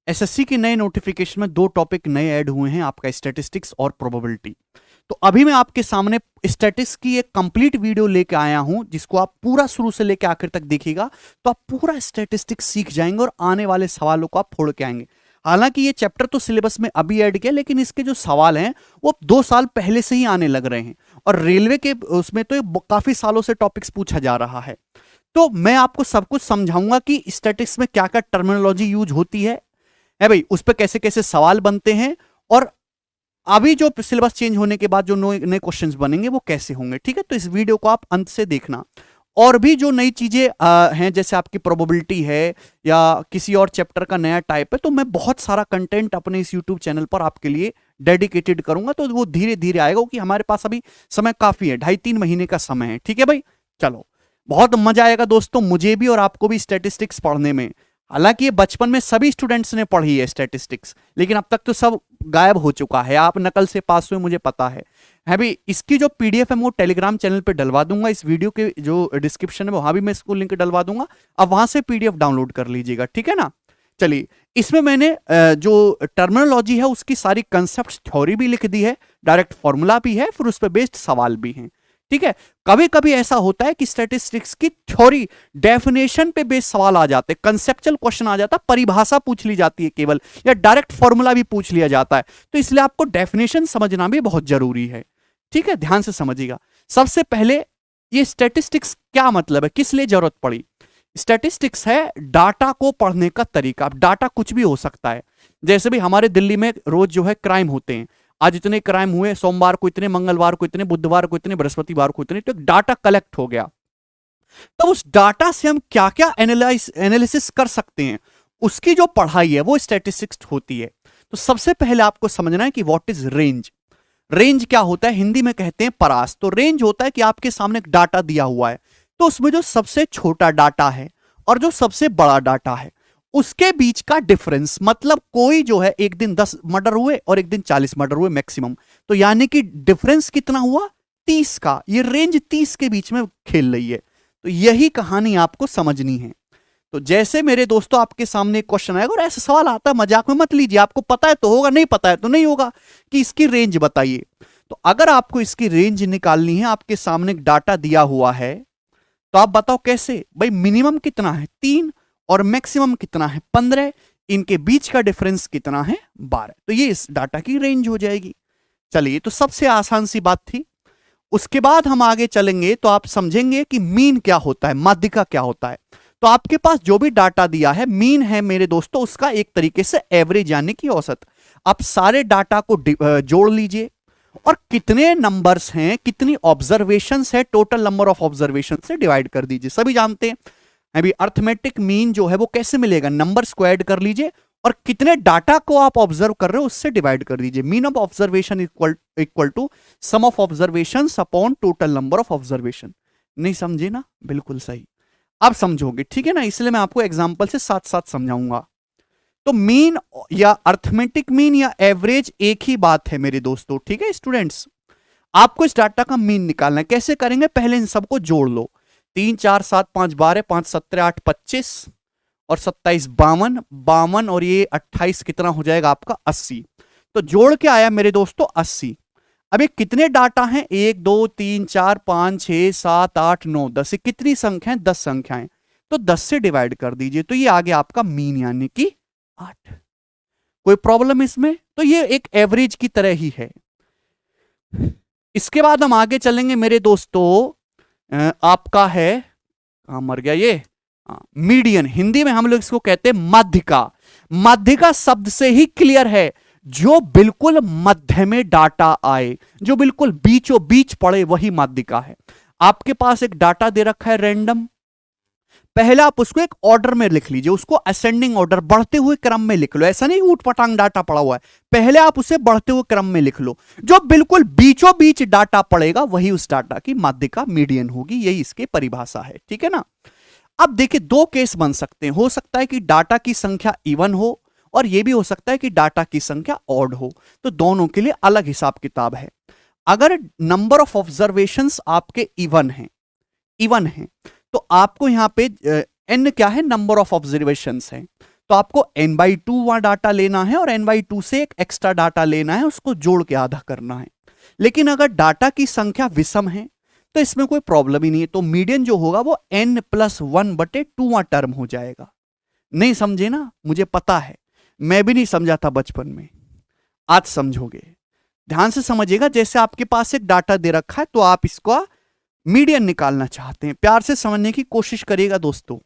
SSC के नए notification में दो टॉपिक नए ऐड हुए हैं, आपका स्टैटिस्टिक्स और प्रोबेबिलिटी। तो अभी मैं आपके सामने स्टैटिस्टिक्स की एक कंप्लीट वीडियो लेके आया हूं, जिसको आप पूरा शुरू से लेकर आखिर तक देखिएगा तो आप पूरा स्टैटिस्टिक्स सीख जाएंगे और आने वाले सवालों को आप फोड़ के आएंगे। हालांकि ये चैप्टर तो सिलेबस में अभी ऐड किया, लेकिन इसके जो सवाल हैं वो 2 साल पहले से ही आने लग रहे हैं, और रेलवे के उसमें तो काफी सालों से टॉपिक्स पूछा जा रहा है। तो मैं आपको सब कुछ समझाऊंगा कि स्टैटिस्टिक्स में क्या क्या टर्मिनोलॉजी यूज होती है भाई, उस पर कैसे कैसे सवाल बनते हैं, और अभी जो सिलेबस चेंज होने के बाद जो नए क्वेश्चंस बनेंगे वो कैसे होंगे। ठीक है, तो इस वीडियो को आप अंत से देखना। और भी जो नई चीजें हैं, जैसे आपकी प्रोबेबिलिटी है या किसी और चैप्टर का नया टाइप है, तो मैं बहुत सारा कंटेंट अपने इस यूट्यूब चैनल पर आपके लिए डेडिकेटेड करूंगा। तो वो धीरे धीरे आएगा, क्योंकि हमारे पास अभी समय काफी है, 2.5-3 महीने का समय है। ठीक है भाई, चलो, बहुत मजा आएगा दोस्तों, मुझे भी और आपको भी स्टैटिस्टिक्स पढ़ने में। हालांकि ये बचपन में सभी स्टूडेंट्स ने पढ़ी है स्टैटिस्टिक्स, लेकिन अब तक तो सब गायब हो चुका है, आप नकल से पास हुए मुझे पता है भाई। इसकी जो पीडीएफ है वो टेलीग्राम चैनल पे डलवा दूंगा, इस वीडियो के जो डिस्क्रिप्शन है वहां भी मैं इसको लिंक डलवा दूंगा, अब वहां से पीडीएफ डाउनलोड कर लीजिएगा। ठीक है ना। चलिए, इसमें मैंने जो टर्मिनोलॉजी है उसकी सारी कंसेप्ट थ्योरी भी लिख दी है, डायरेक्ट फॉर्मूला भी है, फिर उस पर बेस्ड सवाल भी हैं। ठीक है, कभी कभी ऐसा होता है कि स्टैटिस्टिक्स की थ्योरी डेफिनेशन पे बेस्ड सवाल आ जाते हैं, कंसेप्चुअल क्वेश्चन आ जाता है, परिभाषा पूछ ली जाती है केवल, या डायरेक्ट फॉर्मूला भी पूछ लिया जाता है। तो इसलिए आपको डेफिनेशन समझना भी बहुत जरूरी है। ठीक है, ध्यान से समझिएगा। सबसे पहले ये स्टैटिस्टिक्स क्या मतलब है, किस लिए जरूरत पड़ी। स्टैटिस्टिक्स है डाटा को पढ़ने का तरीका। अब डाटा कुछ भी हो सकता है, जैसे भी हमारे दिल्ली में रोज जो है क्राइम होते हैं, आज इतने क्राइम हुए, सोमवार को इतने, मंगलवार को इतने, बुधवार को इतने, बृहस्पतिवार को इतने, तो एक डाटा कलेक्ट हो गया। तो उस डाटा से हम क्या क्या एनालिसिस कर सकते हैं, उसकी जो पढ़ाई है वो स्टैटिस्टिक्स होती है। तो सबसे पहले आपको समझना है कि व्हाट इज रेंज। रेंज क्या होता है, हिंदी में कहते हैं परास। तो रेंज होता है कि आपके सामने एक डाटा दिया हुआ है, तो उसमें जो सबसे छोटा डाटा है और जो सबसे बड़ा डाटा है उसके बीच का डिफरेंस, मतलब कोई जो है एक दिन 10 मर्डर हुए और एक दिन 40 मर्डर हुए मैक्सिमम, तो यानी कि डिफरेंस कितना हुआ, 30 का। ये रेंज 30 के बीच में खेल रही है। तो यही कहानी आपको समझनी है। तो जैसे मेरे दोस्तों आपके सामने एक क्वेश्चन आएगा, और ऐसा सवाल आता है, मजाक में मत लीजिए, आपको पता है तो होगा, नहीं पता है तो नहीं होगा, कि इसकी रेंज बताइए। तो अगर आपको इसकी रेंज निकालनी है, आपके सामने एक डाटा दिया हुआ है, तो आप बताओ कैसे भाई। मिनिमम कितना है 3 और मैक्सिमम कितना है 15, इनके बीच का डिफरेंस कितना है 12। तो ये इस डाटा की रेंज हो जाएगी। चलिए, तो सबसे आसान सी बात थी। उसके बाद हम आगे चलेंगे तो आप समझेंगे कि मीन क्या होता है, माध्यिका क्या होता है। तो आपके पास जो भी डाटा दिया है, मीन है मेरे दोस्तों, उसका एक तरीके से एवरेज यानी कि औसत। आप सारे डाटा को जोड़ लीजिए, और कितने नंबर्स हैं, कितनी ऑब्जर्वेशंस है, टोटल नंबर ऑफ ऑब्जर्वेशन से डिवाइड कर दीजिए। सभी जानते हैं अभी अर्थमेटिक मीन जो है वो कैसे मिलेगा, नंबर को ऐड कर लीजिए और कितने डाटा को आप ऑब्जर्व कर रहे हो उससे डिवाइड कर दीजिए। Mean of observation equal to sum of observation upon total number of observation. नहीं समझे ना, बिल्कुल सही, अब समझोगे। ठीक है ना, इसलिए मैं आपको एग्जांपल से साथ साथ समझाऊंगा। तो मीन या अर्थमेटिक मीन या एवरेज एक ही बात है मेरे दोस्तों। ठीक है स्टूडेंट्स, आपको इस डाटा का मीन निकालना है। कैसे करेंगे, पहले इन सबको जोड़ लो। 3 4 7 5 12, 5 17 8 25 और 27 52, 52 और ये 28 कितना हो जाएगा आपका 80। तो जोड़ के आया मेरे दोस्तों 80। अब ये कितने डाटा हैं, 1 2 3 4 5 6 7 8 9 10, ये कितनी संख्याएं, 10 संख्याएं। तो 10 से डिवाइड कर दीजिए, तो ये आ गया आपका मीन यानी कि 8। कोई प्रॉब्लम इसमें, तो ये एक एवरेज की तरह ही है। इसके बाद हम आगे चलेंगे मेरे दोस्तों, आपका है, कहां मर गया ये, मीडियन। हिंदी में हम लोग इसको कहते हैं माध्यिका। माध्यिका शब्द से ही क्लियर है, जो बिल्कुल मध्य में डाटा आए, जो बिल्कुल बीचों बीच पड़े, वही माध्यिका है। आपके पास एक डाटा दे रखा है रैंडम, पहले आप उसको एक ऑर्डर में लिख लीजिए, उसको असेंडिंग ऑर्डर, बढ़ते हुए क्रम में लिख लो। ऐसा नहीं ऊटपटांग डाटा पड़ा हुआ है, पहले आप उसे बढ़ते हुए क्रम में लिख लो। जो बिल्कुल बीचों बीच डाटा पड़ेगा वही उस डाटा की माध्यिका मीडियन होगी, यही इसकी परिभाषा है। ठीक है ना। अब देखिए, दो केस बन सकते हैं। हो सकता है कि डाटा की संख्या इवन हो, और यह भी हो सकता है कि डाटा की संख्या ऑड हो। तो दोनों के लिए अलग हिसाब किताब है। अगर नंबर ऑफ ऑब्जर्वेशंस आपके इवन है, तो आपको यहां पे एन क्या है, नंबर ऑफ ऑब्जर्वेशंस है, तो आपको n/2 वहां डाटा लेना है और n/2 से एक एक्स्ट्रा डाटा लेना है, उसको जोड़ के आधा करना है। लेकिन अगर डाटा की संख्या विषम है तो इसमें कोई प्रॉब्लम ही नहीं है, तो मीडियन जो होगा वो n+1/2 टर्म हो जाएगा। नहीं समझे ना, मुझे पता है, मैं भी नहीं समझा था बचपन में, आज समझोगे। ध्यान से समझिएगा, जैसे आपके पास एक डाटा दे रखा है तो आप इसको मीडियन निकालना चाहते हैं, प्यार से समझने की कोशिश करिएगा दोस्तों।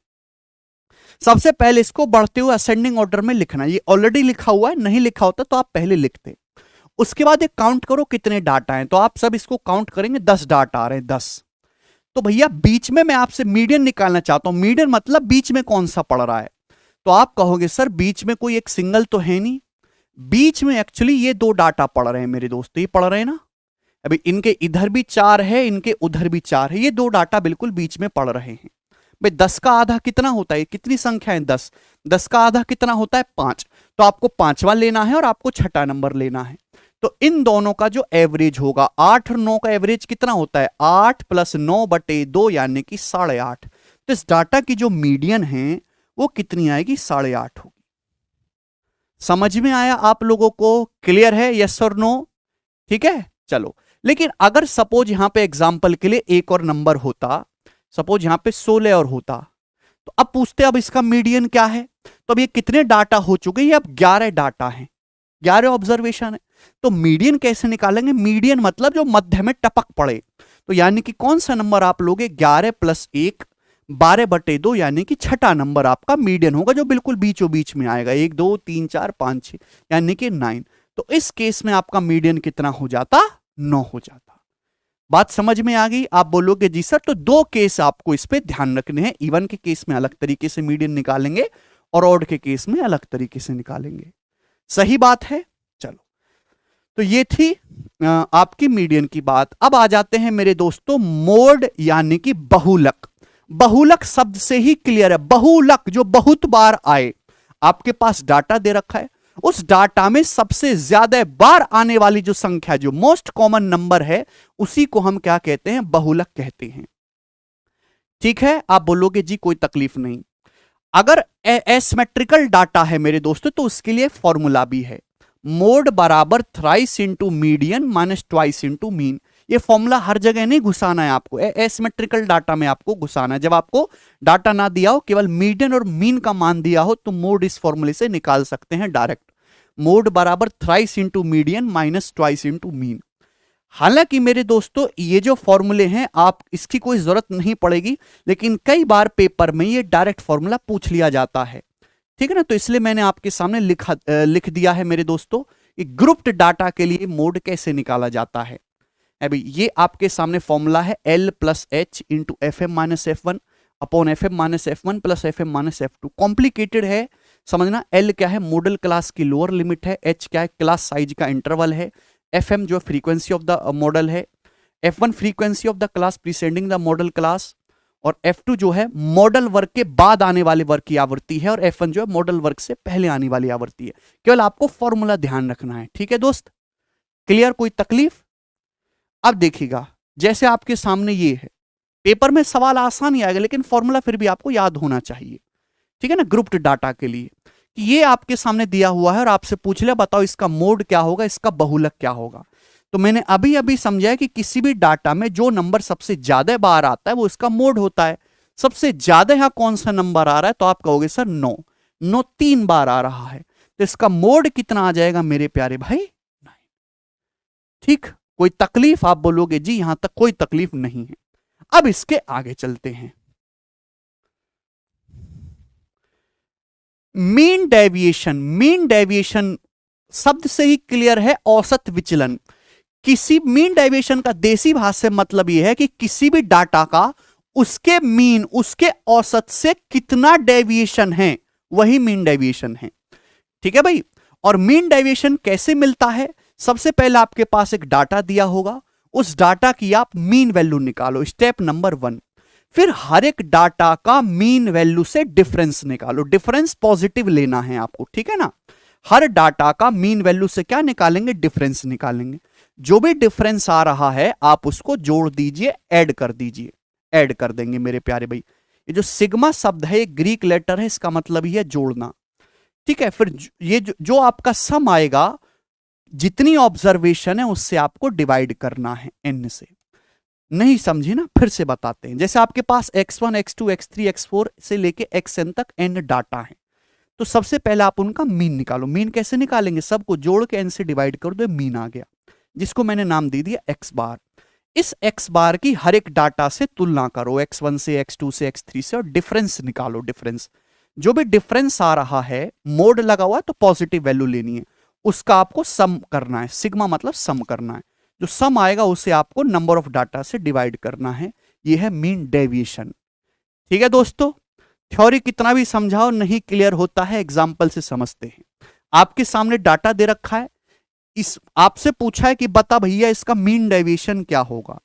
सबसे पहले इसको बढ़ते हुए असेंडिंग ऑर्डर में लिखना, ये ऑलरेडी लिखा हुआ है, नहीं लिखा होता तो आप पहले लिखते। उसके बाद एक काउंट करो कितने डाटा हैं, तो आप सब इसको काउंट करेंगे, 10 डाटा आ रहे हैं, 10। तो भैया बीच में मैं आपसे मीडियन निकालना चाहता हूं, मीडियन मतलब बीच में कौन सा पड़ रहा है। तो आप कहोगे सर बीच में कोई एक सिंगल तो है नहीं, बीच में एक्चुअली ये 2 डाटा पड़ रहे हैं मेरे दोस्त, ये पड़ रहे हैं ना, अभी इनके इधर भी 4 है, इनके उधर भी 4 है, ये 2 डाटा बिल्कुल बीच में पड़ रहे हैं। भाई 10 का आधा कितना होता है, कितनी संख्या है 10, 10 का आधा कितना होता है 5, तो आपको 5वां लेना है और आपको छठा नंबर लेना है। तो इन दोनों का जो एवरेज होगा, 8 और 9 का एवरेज कितना होता है, 8 + 9/2 यानी कि 8.5। तो इस डाटा की जो मीडियन है वो कितनी आएगी, 8.5 होगी। समझ में आया आप लोगों को, क्लियर है, यस और नो, ठीक है। चलो, लेकिन अगर सपोज यहां पे एग्जांपल के लिए एक और नंबर होता, सपोज यहां पे 16 और होता, तो अब पूछते अब इसका मीडियन क्या है। तो अब ये कितने डाटा हो चुके, ये अब 11 डाटा हैं, 11 ऑब्जर्वेशन है। तो मीडियन कैसे निकालेंगे, मीडियन मतलब जो मध्य में टपक पड़े, तो यानी कि कौन सा नंबर आप लोगे, 11 + 1 12/2 यानी कि छठा नंबर आपका मीडियन होगा, जो बिल्कुल बीचों बीच में आएगा, 1 2 3 4 5 6 यानी कि 9। तो इस केस में आपका मीडियन कितना हो जाता, 9 हो जाता। बात समझ में आ गई। आप बोलोगे जी सर तो 2 केस आपको इस पे ध्यान रखने हैं, इवन के केस में अलग तरीके से मीडियन निकालेंगे और ऑड के केस में अलग तरीके से निकालेंगे, सही बात है। चलो, तो ये थी आपकी मीडियन की बात। अब आ जाते हैं मेरे दोस्तों मोड यानी कि बहुलक। बहुलक शब्द से ही क्लियर है, बहुलक जो बहुत बार आए। आपके पास डाटा दे रखा है, उस डाटा में सबसे ज्यादा बार आने वाली जो संख्या, जो मोस्ट कॉमन नंबर है, उसी को हम क्या कहते हैं, बहुलक कहते हैं। ठीक है, आप बोलोगे जी कोई तकलीफ नहीं। अगर एसिमेट्रिकल डाटा है मेरे दोस्तों तो उसके लिए फॉर्मूला भी है, मोड बराबर thrice into median minus twice into mean. ये फॉर्मूला हर जगह नहीं घुसाना है आपको, एसिमेट्रिकल डाटा में आपको घुसाना है। जब आपको डाटा ना दिया हो, केवल मीडियन और मीन का मान दिया हो, तो मोड इस फॉर्मूले से निकाल सकते हैं डायरेक्ट, मोड बराबर thrice into median minus twice into mean. हालांकि मेरे दोस्तों ये जो फॉर्मूले हैं आप इसकी कोई जरूरत नहीं पड़ेगी, लेकिन कई बार पेपर में ये डायरेक्ट फॉर्मूला पूछ लिया जाता है, ठीक है ना। तो इसलिए मैंने आपके सामने लिख दिया है मेरे दोस्तों, कि ग्रुप्ड डाटा के लिए मोड कैसे निकाला जाता है। अभी ये आपके सामने फॉर्मूला है, L + H into FM - F1 upon FM - F1 plus FM - F2। Complicated है समझना। L क्या है, मॉडल क्लास की लोअर लिमिट है, H क्या है, क्लास साइज का इंटरवल है, FM जो फ्रीक्वेंसी ऑफ द मॉडल है, F1 frequency of the class preceding the modal class, और F2 जो है मॉडल वर्ग के बाद आने वाले वर्ग की आवृत्ति है, और F1 जो है मॉडल वर्ग से पहले आने वाली आवृत्ति है। केवल आपको फॉर्मूला ध्यान रखना है, ठीक है दोस्त, क्लियर, कोई तकलीफ। अब देखिएगा, जैसे आपके सामने ये है, पेपर में सवाल आसान ही आएगा, लेकिन फॉर्मूला फिर भी आपको याद होना चाहिए, ठीक है ना, ग्रुप्ड डाटा के लिए। ये आपके सामने दिया हुआ है और आपसे पूछ लिया बताओ इसका मोड क्या होगा, इसका बहुलक क्या होगा। तो मैंने अभी अभी समझाया कि किसी भी डाटा में जो नंबर सबसे ज्यादा बार आता है वो इसका मोड होता है। सबसे ज्यादा यहां कौन सा नंबर आ रहा है, तो आप कहोगे सर 9, 9 3 बार आ रहा है, तो इसका मोड कितना आ जाएगा मेरे प्यारे भाई, 9। ठीक, कोई तकलीफ, आप बोलोगे जी यहां तक कोई तकलीफ नहीं है। अब इसके आगे चलते हैं। मीन डेविएशन, मीन डेविएशन शब्द से ही क्लियर है, औसत विचलन। किसी मीन डेविएशन का देसी भाषा से मतलब यह है कि किसी भी डाटा का उसके मीन, उसके औसत से कितना डेविएशन है, वही मीन डेविएशन है, ठीक है भाई। और मीन डेविएशन कैसे मिलता है, सबसे पहले आपके पास एक डाटा दिया होगा, उस डाटा की आप मीन वैल्यू निकालो, स्टेप नंबर 1। फिर हर एक डाटा का मीन वैल्यू से डिफरेंस निकालो, डिफरेंस पॉजिटिव लेना है आपको, ठीक है ना। हर डाटा का मीन वैल्यू से क्या निकालेंगे, डिफरेंस निकालेंगे। जो भी डिफरेंस आ रहा है आप उसको जोड़ दीजिए, ऐड कर दीजिए, ऐड कर देंगे मेरे प्यारे भाई। ये जो सिग्मा शब्द है, ये ग्रीक लेटर है, इसका मतलब ही है जोड़ना। ठीक है, फिर ये जो आपका सम आएगा, जितनी ऑब्जर्वेशन है उससे आपको डिवाइड करना है n से। नहीं समझी ना, फिर से बताते हैं। जैसे आपके पास x1 x2 x3 x4 से लेके xn तक n डाटा है, तो सबसे पहले आप उनका मीन निकालो। मीन कैसे निकालेंगे? सबको जोड़ के n से डिवाइड कर दो, मीन आ गया, जिसको मैंने नाम दे दिया x बार। इस x बार की हर एक डाटा से तुलना करो, x1 से x2 से x3 से, और डिफरेंस निकालो। डिफरेंस, जो भी डिफरेंस आ रहा है, मोड लगा हुआ है तो पॉजिटिव वैल्यू लेनी है, उसका आपको सम करना है। सिग्मा मतलब सम करना है। जो सम आएगा उसे आपको नंबर ऑफ डाटा से डिवाइड करना है। यह है मीन डेविएशन। ठीक है दोस्तों, थ्योरी कितना भी समझाओ नहीं क्लियर होता है, एग्जाम्पल से समझते हैं। आपके सामने डाटा दे रखा है, इस आपसे पूछा है कि बता भैया इसका मीन डेविएशन क्या होगा।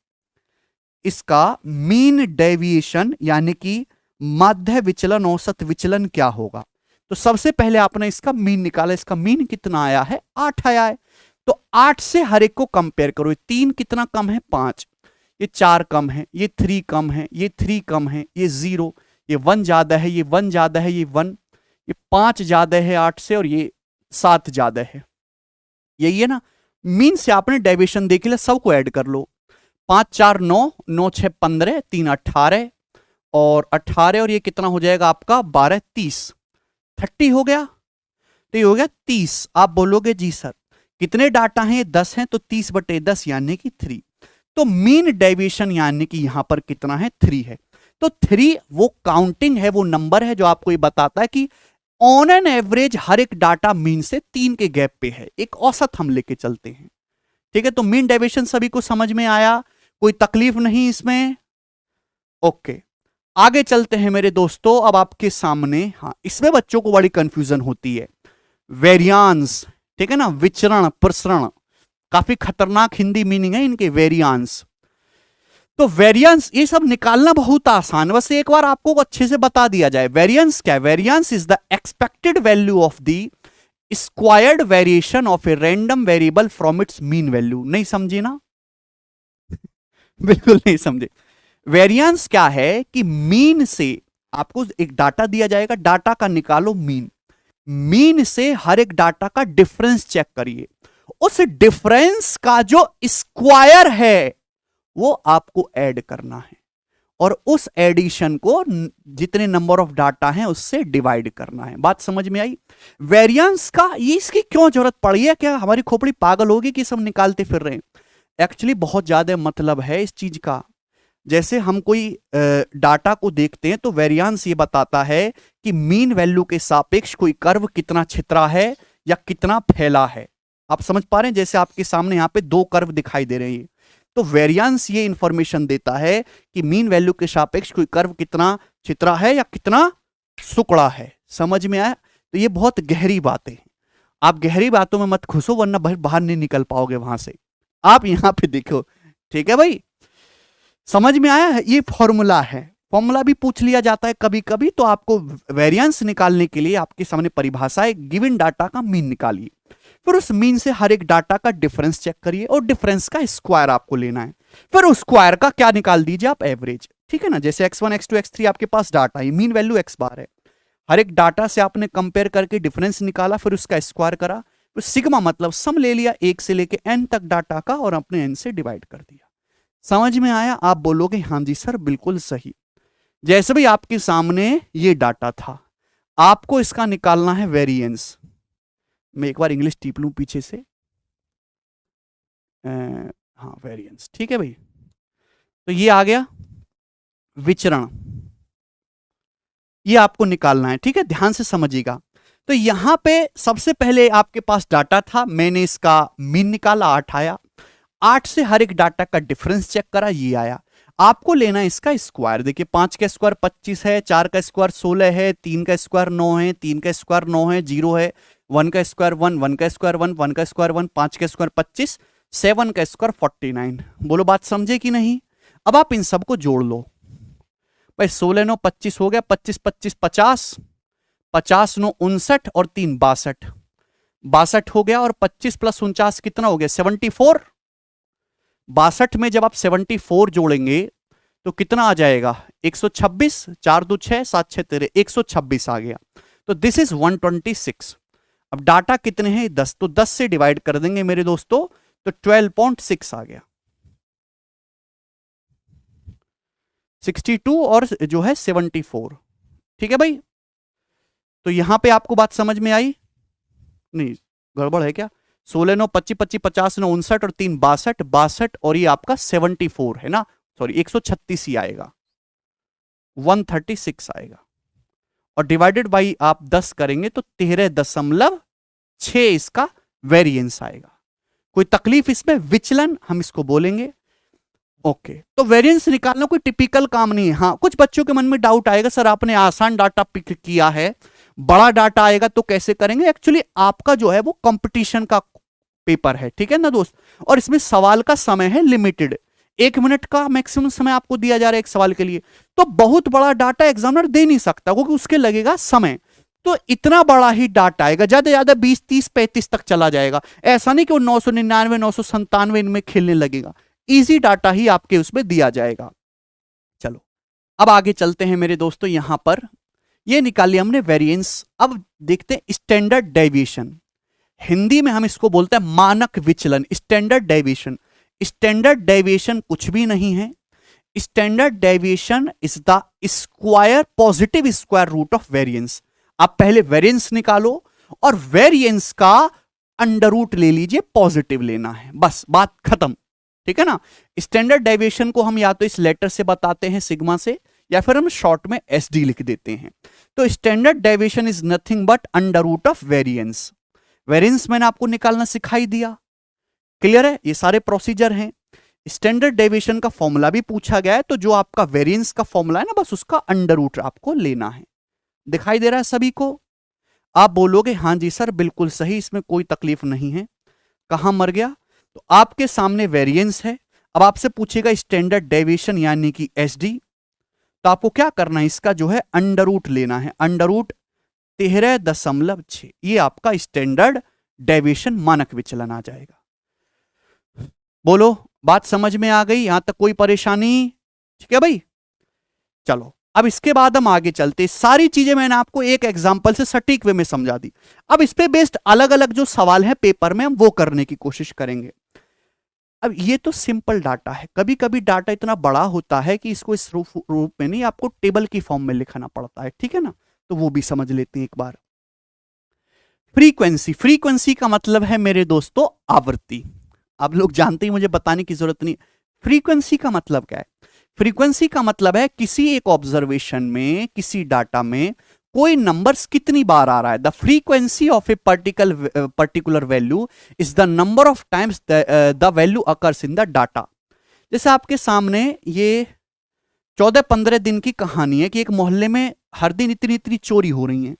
इसका मीन डेविएशन यानी कि माध्य विचलन, औसत विचलन क्या होगा। तो सबसे पहले आपने इसका मीन निकाला। इसका मीन कितना आया है? 8 आया है। तो 8 से हर एक को कंपेयर करो। 3 कितना कम है? 5। ये 4 कम है, ये 3 कम है, ये 3 कम है, ये 0, ये 1 ज्यादा है, ये 1 ज्यादा है, ये 1, ये 5 ज्यादा है 8 से, और ये 7 ज्यादा है। यही है ना मीन से आपने डेविएशन देख लिया, सबको ऐड कर लो। 5 4 9, 9 6 15, 3 18, और 18 और ये कितना हो जाएगा आपका? 12 30, 30 हो गया। तो ये हो गया 30। आप बोलोगे जी सर कितने डाटा हैं? 10 हैं, तो 30/10 यानी कि 3। तो मीन डेविएशन यानी कि यहां पर कितना है? 3 है। तो 3 वो काउंटिंग है, वो नंबर है जो आपको ये बताता है कि ऑन एन एवरेज हर एक डाटा मीन से 3 के गैप पे है। एक औसत हम लेके चलते हैं। ठीक है, तो मीन डेविएशन सभी को समझ में आया? कोई तकलीफ नहीं इसमें? ओके, आगे चलते हैं मेरे दोस्तों। अब आपके सामने, हाँ इसमें बच्चों को बड़ी कंफ्यूजन होती है, वेरियांस। ठीक है ना, विचरण, प्रसरण, काफी खतरनाक हिंदी मीनिंग है इनके, वेरियांस। तो वेरिएंस ये सब निकालना बहुत आसान, बस एक बार आपको अच्छे से बता दिया जाए। वेरिएंस क्या है? Variance is the expected value of the squared variation of a random variable from its mean value. नहीं समझे ना? बिल्कुल नहीं समझे। वेरिएंस क्या है कि मीन से आपको एक डाटा दिया जाएगा, डाटा का निकालो मीन, मीन से हर एक डाटा का डिफरेंस चेक करिए, उस डिफरेंस का जो स्क्वायर है वो आपको ऐड करना है, और उस एडिशन को जितने नंबर ऑफ डाटा हैं उससे डिवाइड करना है। बात समझ में आई? वेरिएंस का ये इसकी क्यों जरूरत पड़ी है? क्या हमारी खोपड़ी पागल होगी कि सब निकालते फिर रहे हैं? एक्चुअली बहुत ज्यादा मतलब है इस चीज का। जैसे हम कोई डाटा को देखते हैं तो वेरिएंस ये बताता है कि मीन वैल्यू के सापेक्ष कोई कर्व कितना छितरा है या कितना फैला है। आप समझ पा रहे हैं? जैसे आपके सामने यहाँ पे 2 कर्व दिखाई दे रहे हैं, तो वेरिएंस ये इंफॉर्मेशन देता है कि मीन वैल्यू के सापेक्ष कोई कर्व कितना छितरा है या कितना सुकड़ा है। समझ में आया? तो ये बहुत गहरी बातें हैं, आप गहरी बातों में मत घुसो वरना बाहर नहीं निकल पाओगे वहां से। आप यहां पे देखो, ठीक है भाई? समझ में आया? ये फॉर्मूला है, फॉर्मूला भी पूछ लिया जाता है कभी कभी। तो आपको वेरिएंस निकालने के लिए आपके सामने परिभाषा है, गिवन डाटा का मीन निकालिए, फिर उस मीन से हर एक डाटा का डिफरेंस चेक करिए, और डिफरेंस का स्क्वायर आपको लेना है, फिर उस स्क्वायर का क्या निकाल दीजिए आप? एवरेज। ठीक है ना? जैसे x1 x2 x3 आपके पास डाटा है, मीन वैल्यू x बार है, हर एक डाटा से आपने कंपेयर करके डिफरेंस निकाला, फिर उसका स्क्वायर करा, तो सिग्मा मतलब सम ले लिया 1 से लेके n तक डाटा का, और अपने n से डिवाइड कर दिया। समझ में आया? आप बोलोगे हाँ जी सर बिल्कुल सही। जैसे भी आपके सामने ये डाटा था, आपको इसका निकालना है वेरिएंस। मैं एक बार इंग्लिश टीप लूं पीछे से, हाँ वेरिएंस। ठीक है भाई, तो ये आ गया विचरण, ये आपको निकालना है। ठीक है, ध्यान से समझिएगा। तो यहां पे सबसे पहले आपके पास डाटा था, मैंने इसका मीन निकाला, 8 आया। 8 से हर एक डाटा का डिफरेंस चेक करा, ये आया। आपको लेना है इसका स्क्वायर। देखिए 5 का स्क्वायर 25 है, 4 का स्क्वायर 16 है, 3 का स्क्वायर 9 है, 3 का स्क्वायर 9 है, 0 है, 1 का स्क्वायर 1, 1 का स्क्वायर 1, 1 का स्क्वायर 1, 5 का स्क्वायर 25, 7 का स्क्वायर 49। बोलो बात समझे कि नहीं? अब आप इन सबको जोड़ लो भाई। 16 9 25 हो गया, 25 25 50, 50 9 59, और 3 62, 62 हो गया, और 25 + 49 कितना हो गया? 74। 62 में जब आप 74 जोड़ेंगे तो कितना आ जाएगा? 126, 4 2 6, 7 6 13, 126 आ गया। तो दिस इज 126। अब डाटा कितने हैं 10, तो 10 से डिवाइड कर देंगे मेरे दोस्तों, तो 12.6 आ गया। 62 और जो है 74। ठीक है भाई, तो यहां पे आपको बात समझ में आई? नहीं, गड़बड़ है क्या? 16 9 25 25 50 9 59 और 3 62 62 और ये आपका 74 है ना, सॉरी 136 ही आएगा, 136 आएगा। और डिवाइडेड बाई आप 10 करेंगे तो 13.6 इसका वेरिएंस आएगा। कोई तकलीफ इसमें? विचलन हम इसको बोलेंगे। ओके, तो वेरिएंस निकालना कोई टिपिकल काम नहीं है। हाँ, कुछ बच्चों के मन में डाउट आएगा, सर आपने आसान डाटा पिक किया है, बड़ा डाटा आएगा तो कैसे करेंगे? एक्चुअली आपका जो है वो कंपटीशन का पेपर है, ठीक है ना दोस्त, और इसमें सवाल का समय है लिमिटेड, 1 मिनट का मैक्सिमम समय आपको दिया जा रहा है एक सवाल के लिए। तो बहुत बड़ा डाटा एग्जामिनर दे नहीं सकता क्योंकि उसके लगेगा समय। तो इतना बड़ा ही डाटा आएगा, ज्यादा ज्यादा 20 30 35 तक चला जाएगा। ऐसा नहीं कि वो 999 997 इनमें खेलने लगेगा, इजी डाटा ही आपके उसमें दिया जाएगा। चलो अब आगे चलते हैं मेरे दोस्तों। यहां पर ये निकाली हमने वेरिएंस। अब देखते हैं स्टैंडर्ड डेविएशन, हिंदी में हम इसको बोलते हैं मानक विचलन, स्टैंडर्ड डेविएशन। स्टैंडर्ड डेविएशन कुछ भी नहीं है, standard deviation is the square positive square root of variance. आप पहले वेरिएंस निकालो और वेरिएंस का अंडर रूट ले लीजिए, पॉजिटिव लेना है, बस बात खत्म, ठीक है ना। स्टैंडर्ड डेविएशन को हम या तो इस लेटर से बताते हैं सिग्मा से, या फिर हम शॉर्ट में एसडी लिख देते हैं। तो standard deviation is nothing but under root of variance. Variance मैंने आपको निकालना सिखाई दिया, क्लियर है, ये सारे प्रोसीजर हैं। स्टैंडर्ड डेविएशन का फॉर्मूला भी पूछा गया है, तो जो आपका वेरिएंस का फॉर्मूला है ना, बस उसका अंडर रूट आपको लेना है। दिखाई दे रहा है सभी को? आप बोलोगे हाँ जी सर बिल्कुल सही, इसमें कोई तकलीफ नहीं है। कहां मर गया? तो आपके सामने वेरिएंस है, अब आपसे पूछेगा स्टैंडर्ड डेविएशन यानी कि एसडी, तो आपको क्या करना है, इसका जो है अंडर रूट लेना है, अंडर रूट 13.6, ये आपका स्टैंडर्ड डेविएशन मानक विचलन आ जाएगा। बोलो बात समझ में आ गई? यहां तक कोई परेशानी? ठीक है भाई, चलो अब इसके बाद हम आगे चलते। सारी चीजें मैंने आपको एक एग्जांपल से सटीक वे में समझा दी। अब इस पे बेस्ड अलग अलग जो सवाल है पेपर में, हम वो करने की कोशिश करेंगे। अब ये तो सिंपल डाटा है, कभी कभी डाटा इतना बड़ा होता है कि इसको इस रूप में नहीं, आपको टेबल की फॉर्म में लिखना पड़ता है, ठीक है ना, तो वो भी समझ लेते हैं एक बार। फ्रीक्वेंसी, फ्रीक्वेंसी का मतलब है मेरे दोस्तों आवृत्ति। आप लोग जानते ही, मुझे बताने की जरूरत नहीं। फ्रीक्वेंसी का मतलब क्या है? फ्रीक्वेंसी का मतलब है किसी एक ऑब्जर्वेशन में, किसी डाटा में कोई नंबर्स कितनी बार आ रहा है। The frequency of a particular value is the number of times the value occurs in the data. जैसे आपके सामने ये 14-15 दिन की कहानी है कि एक मोहल्ले में हर दिन इतनी इतनी चोरी हो रही है।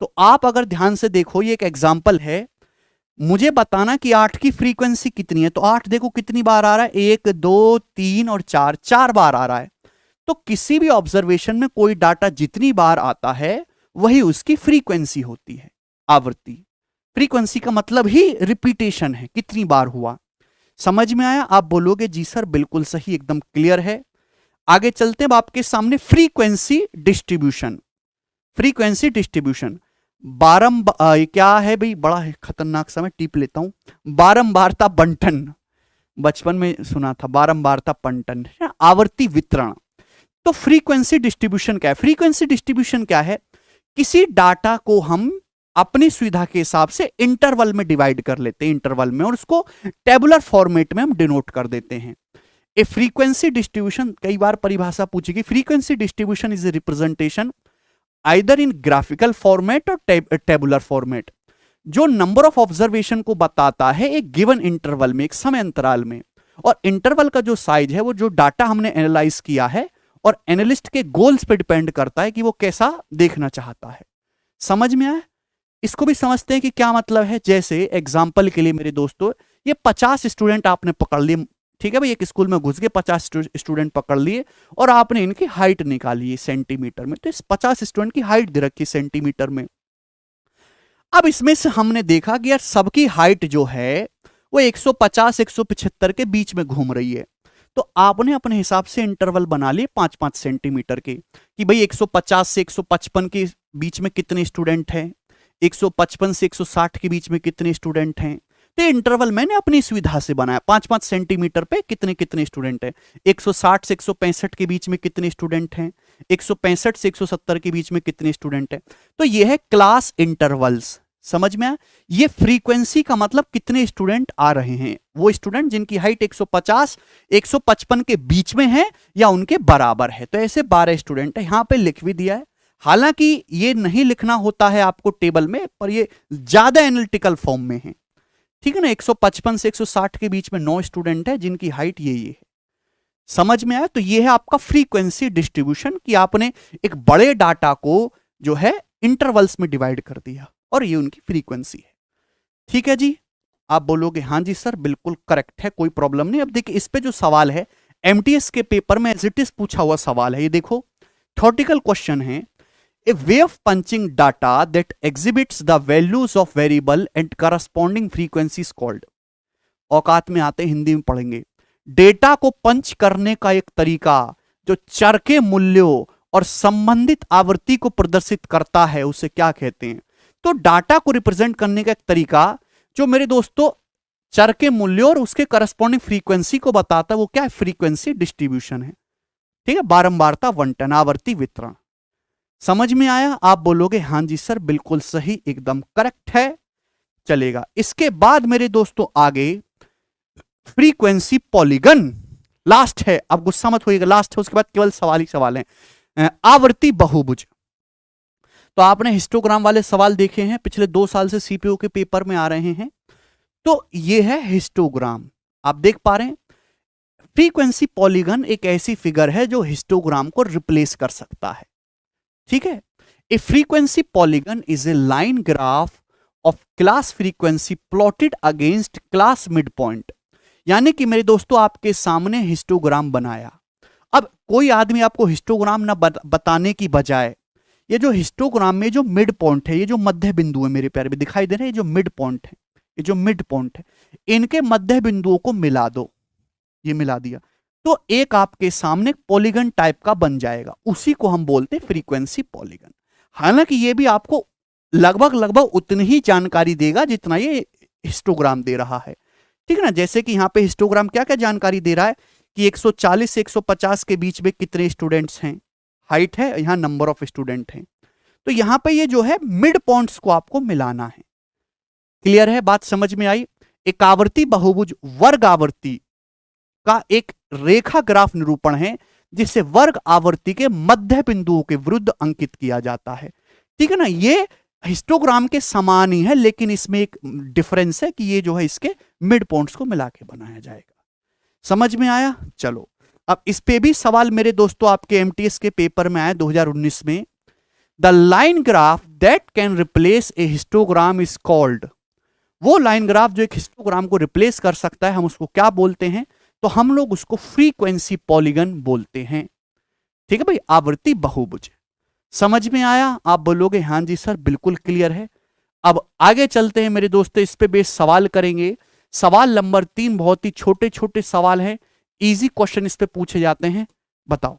तो आप अगर ध्यान से देखो, ये एक एग्जाम्पल है, मुझे बताना कि 8 की फ्रीक्वेंसी कितनी है। तो 8 देखो कितनी बार आ रहा है, 1 2 3 और 4, 4 बार आ रहा है। तो किसी भी ऑब्जर्वेशन में कोई डाटा जितनी बार आता है वही उसकी फ्रीक्वेंसी होती है, आवृत्ति। फ्रीक्वेंसी का मतलब ही रिपीटेशन है, कितनी बार हुआ। समझ में आया? आप बोलोगे जी सर बिल्कुल सही, एकदम क्लियर है। आगे चलते हैं, आपके सामने फ्रीक्वेंसी डिस्ट्रीब्यूशन। फ्रीक्वेंसी डिस्ट्रीब्यूशन बारंबार, क्या है भाई, बड़ा है खतरनाक सा, मैं टिप लेता हूं। बारंबारता बंटन, बचपन में सुना था, बारंबारता बंटन, आवर्ती वितरण। तो फ्रीक्वेंसी डिस्ट्रीब्यूशन क्या है? फ्रीक्वेंसी डिस्ट्रीब्यूशन क्या है? किसी डाटा को हम अपनी सुविधा के हिसाब से इंटरवल में डिवाइड कर लेते हैं, इंटरवल में, और उसको टेबुलर फॉर्मेट में हम डिनोट कर देते हैं। ए फ्रीक्वेंसी डिस्ट्रीब्यूशन, कई बार परिभाषा पूछेगी, frequency distribution is a representation either in graphical format और टेबुलर फॉर्मेट, जो नंबर ऑफ ऑब्जर्वेशन को बताता है एक गिवन इंटरवल में, एक समय अंतराल में। और इंटरवल का जो साइज है वो जो डाटा हमने एनालाइज किया है और एनालिस्ट के गोल्स पे डिपेंड करता है कि वो कैसा देखना चाहता है। समझ में आया? इसको भी समझते हैं कि क्या मतलब है। जैसे एग्जाम्पल के लिए मेरे दोस्तों, ये 50 स्टूडेंट आपने पकड़ लिए, ठीक है भाई, एक स्कूल में घुस गए, 50 स्टूडेंट पकड़ लिए और आपने इनकी हाइट निकाली सेंटीमीटर में। तो इस 50 स्टूडेंट की हाइट दे रखी सेंटीमीटर में। अब इसमें से हमने देखा कि यार सबकी हाइट जो है वो 150-175 के बीच में घूम रही है। तो आपने अपने हिसाब से इंटरवल बना लिए 5-5 सेंटीमीटर के, कि भाई 150 से 155 की बीच में कितने स्टूडेंट हैं, 155 से 160 के बीच में कितने स्टूडेंट हैं। तो ये इंटरवल मैंने अपनी सुविधा से बनाया, 5-5 सेंटीमीटर पे कितने कितने स्टूडेंट हैं। 160 से 165 के बीच में कितने स्टूडेंट हैं, 165 से 170 के बीच में कितने स्टूडेंट हैं। तो ये है क्लास इंटरवल्स, समझ में आया। ये फ्रीक्वेंसी का मतलब कितने स्टूडेंट आ रहे हैं, वो स्टूडेंट जिनकी हाइट 150 155 के बीच में है या उनके बराबर है। तो ऐसे 12 स्टूडेंट है, यहां पे लिख भी दिया है। हालांकि ये नहीं लिखना होता है आपको टेबल में, पर ये ज्यादा एनालिटिकल फॉर्म में है, ठीक है ना। 155 से 160 के बीच में 9 स्टूडेंट है जिनकी हाइट ये है, समझ में आया। तो ये है आपका फ्रीक्वेंसी डिस्ट्रीब्यूशन, कि आपने एक बड़े डाटा को जो है इंटरवल्स में डिवाइड कर दिया और ये उनकी फ्रीक्वेंसी है। ठीक है जी, आप बोलोगे हाँ जी सर बिल्कुल करेक्ट है, कोई प्रॉब्लम नहीं। अब देखिए इस पे जो सवाल है एमटीएस के पेपर में एज इट इज पूछा हुआ सवाल है, ये देखो थ्योरेटिकल क्वेश्चन है। A way of punching data that exhibits the values of variable and corresponding frequency is called। औकात में आते हिंदी में पढ़ेंगे। डेटा को पंच करने का एक तरीका जो चर के मूल्यों और संबंधित आवृत्ति को प्रदर्शित करता है उसे क्या कहते हैं। तो डाटा को रिप्रेजेंट करने का एक तरीका जो मेरे दोस्तों चर के मूल्यों और उसके करस्पॉन्डिंग फ्रीक्वेंसी को बताता है, वो क्या है, फ्रीक्वेंसी डिस्ट्रीब्यूशन है। ठीक है, बारंबारता आवंटन, आवर्ती वितरण। समझ में आया। आप बोलोगे हाँ जी सर बिल्कुल सही, एकदम करेक्ट है, चलेगा। इसके बाद मेरे दोस्तों आगे फ्रीक्वेंसी पॉलीगन, लास्ट है, अब गुस्सा मत होइएगा, लास्ट है, उसके बाद केवल सवाल ही सवाल हैं। आवर्ती बहुभुज। तो आपने हिस्टोग्राम वाले सवाल देखे हैं, पिछले 2 साल से सीपीओ के पेपर में आ रहे हैं। तो ये है हिस्टोग्राम, आप देख पा रहे हैं। फ्रीक्वेंसी पॉलीगन एक ऐसी फिगर है जो हिस्टोग्राम को रिप्लेस कर सकता है। ठीक है, a frequency polygon is a line graph of class frequency plotted against class midpoint. यानी कि मेरे दोस्तों आपके सामने हिस्टोग्राम बनाया। अब कोई आदमी आपको हिस्टोग्राम ना बताने की बजाय ये जो हिस्टोग्राम में जो मिड पॉइंट है, ये जो मध्य बिंदु है मेरे प्यारे में दिखाई दे रहे हैं, ये जो मिड पॉइंट है, ये जो मिड पॉइंट है, इनके मध्य बिंदुओं को मिला दो। ये मिला दिया तो एक आपके सामने पॉलीगन टाइप का बन जाएगा, उसी को हम बोलते हैं फ्रीक्वेंसी पॉलीगन। हालांकि ये भी आपको लगभग उतनी ही जानकारी देगा जितना ये हिस्टोग्राम दे रहा है। ठीक है ना, जैसे कि यहाँ पे हिस्टोग्राम क्या क्या जानकारी दे रहा है कि 140 से 150 के बीच में कितने स्टूडेंट्स हैं, हाइट है, यहाँ नंबर ऑफ स्टूडेंट हैं। तो यहाँ पे ये जो है मिड पॉइंट्स को आपको मिलाना है। क्लियर है, बात समझ में आई। एक आवर्ती बहुभुज वर्ग आवर्ती का एक रेखा ग्राफ निरूपण है जिसे वर्ग आवर्ती के मध्य बिंदुओं के विरुद्ध अंकित किया जाता है। ठीक है ना, ये हिस्टोग्राम के समान ही है, लेकिन इसमें एक डिफरेंस है कि ये जो है इसके मिड पॉइंट्स को मिला के बनाया जाएगा। समझ में आया। चलो अब इस पे भी सवाल मेरे दोस्तों आपके एमटीएस के पेपर में आया 2019 में। The line graph that can replace A histogram is called. वो लाइन ग्राफ जो एक हिस्टोग्राम को रिप्लेस कर सकता है, हम उसको क्या बोलते हैं, तो हम लोग उसको फ्रीक्वेंसी पॉलीगन बोलते हैं। ठीक है भाई, आवर्ती बहुभुज। समझ में आया। आप बोलोगे हाँ जी सर बिल्कुल क्लियर है। अब आगे चलते हैं मेरे दोस्तों, इस पे बेस सवाल करेंगे। सवाल नंबर 3 बहुत ही छोटे छोटे सवाल हैं, इजी क्वेश्चन इस पे पूछे जाते हैं। बताओ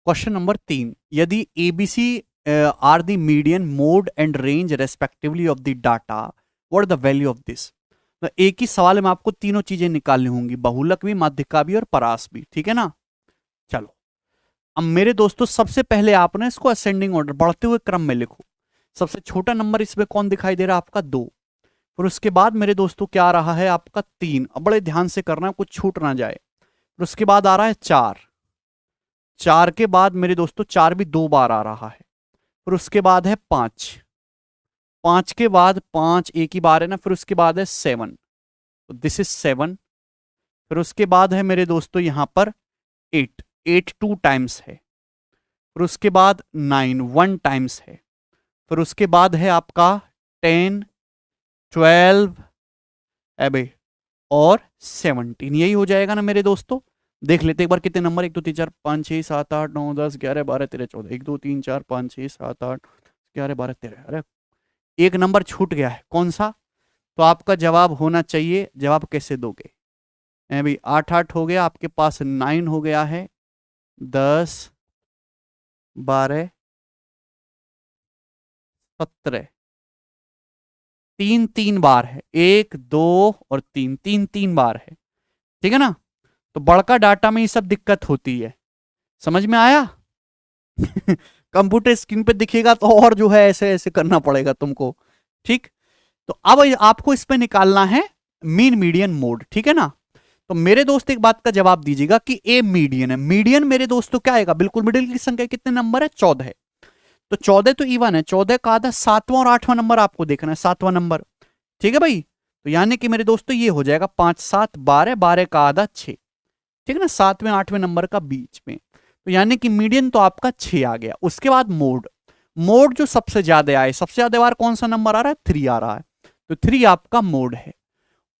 क्वेश्चन नंबर 3, यदि A B C are the median mode and range respectively of the data, what the value of this. तो एक ही सवाल में आपको तीनों चीजें निकालनी होंगी, बहुलक भी, माध्यिका भी और परास भी। ठीक है ना। चलो अब मेरे दोस्तों सबसे पहले आपने इसको असेंडिंग ऑर्डर बढ़ते हुए क्रम में लिखो। सबसे छोटा नंबर इसमें कौन दिखाई दे रहा है, आपका 2। फिर उसके बाद मेरे दोस्तों क्या आ रहा है, आपका 3। अब बड़े ध्यान से करना, कुछ छूट ना जाए। फिर उसके बाद आ रहा है 4। 4 के बाद मेरे दोस्तों 4 भी 2 बार आ रहा है। फिर उसके बाद है 5। 5 के बाद 5 एक ही बार है ना। फिर उसके बाद है 7, तो दिस इज 7। फिर उसके बाद है मेरे दोस्तों यहां पर 8, 8 2 टाइम्स है। फिर उसके बाद 9 1 टाइम्स है। फिर उसके बाद है आपका 10 12 अबे और 17। यही हो जाएगा ना मेरे दोस्तों। देख लेते एक बार कितने नंबर, 1 2 3 4 5 6 7 8 9 10 11 12 13 14, 1 2 3 4 5 6 7 8 11 12 13। अरे एक नंबर छूट गया है, कौन सा। तो आपका जवाब होना चाहिए, जवाब कैसे दोगे, भाई 8 8 हो गया, आपके पास 9 हो गया है, 10 12 17, 3 3 बार है, 1 2 और 3 3 3 बार है, ठीक है ना। तो बड़का डाटा में ये सब दिक्कत होती है, समझ में आया? कंप्यूटर स्क्रीन पे दिखेगा तो और जो है ऐसे ऐसे करना पड़ेगा तुमको, ठीक। तो अब आपको इसमें निकालना है मीन मीडियन मोड, ठीक है ना। तो मेरे दोस्त एक बात का जवाब दीजिएगा कि ए मीडियन है। मीडियन मेरे दोस्तों क्या आएगा, बिल्कुल मिडिल की संख्या कितने नंबर है, 14 है। तो 14 तो इवन है, 14 का आधा 7वां और 8वां नंबर आपको देखना है, 7वां नंबर, ठीक है भाई। तो यानी कि मेरे दोस्तों ये हो जाएगा 5 7 12, 12 का आधा 6, ठीक है ना, 7वें 8वें नंबर का बीच में। तो यानी कि मीडियन तो आपका 6 आ गया। उसके बाद मोड, मोड जो सबसे ज्यादा आए, सबसे ज्यादा बार कौन सा नंबर आ रहा है, 3 आ रहा है, तो 3 आपका मोड है।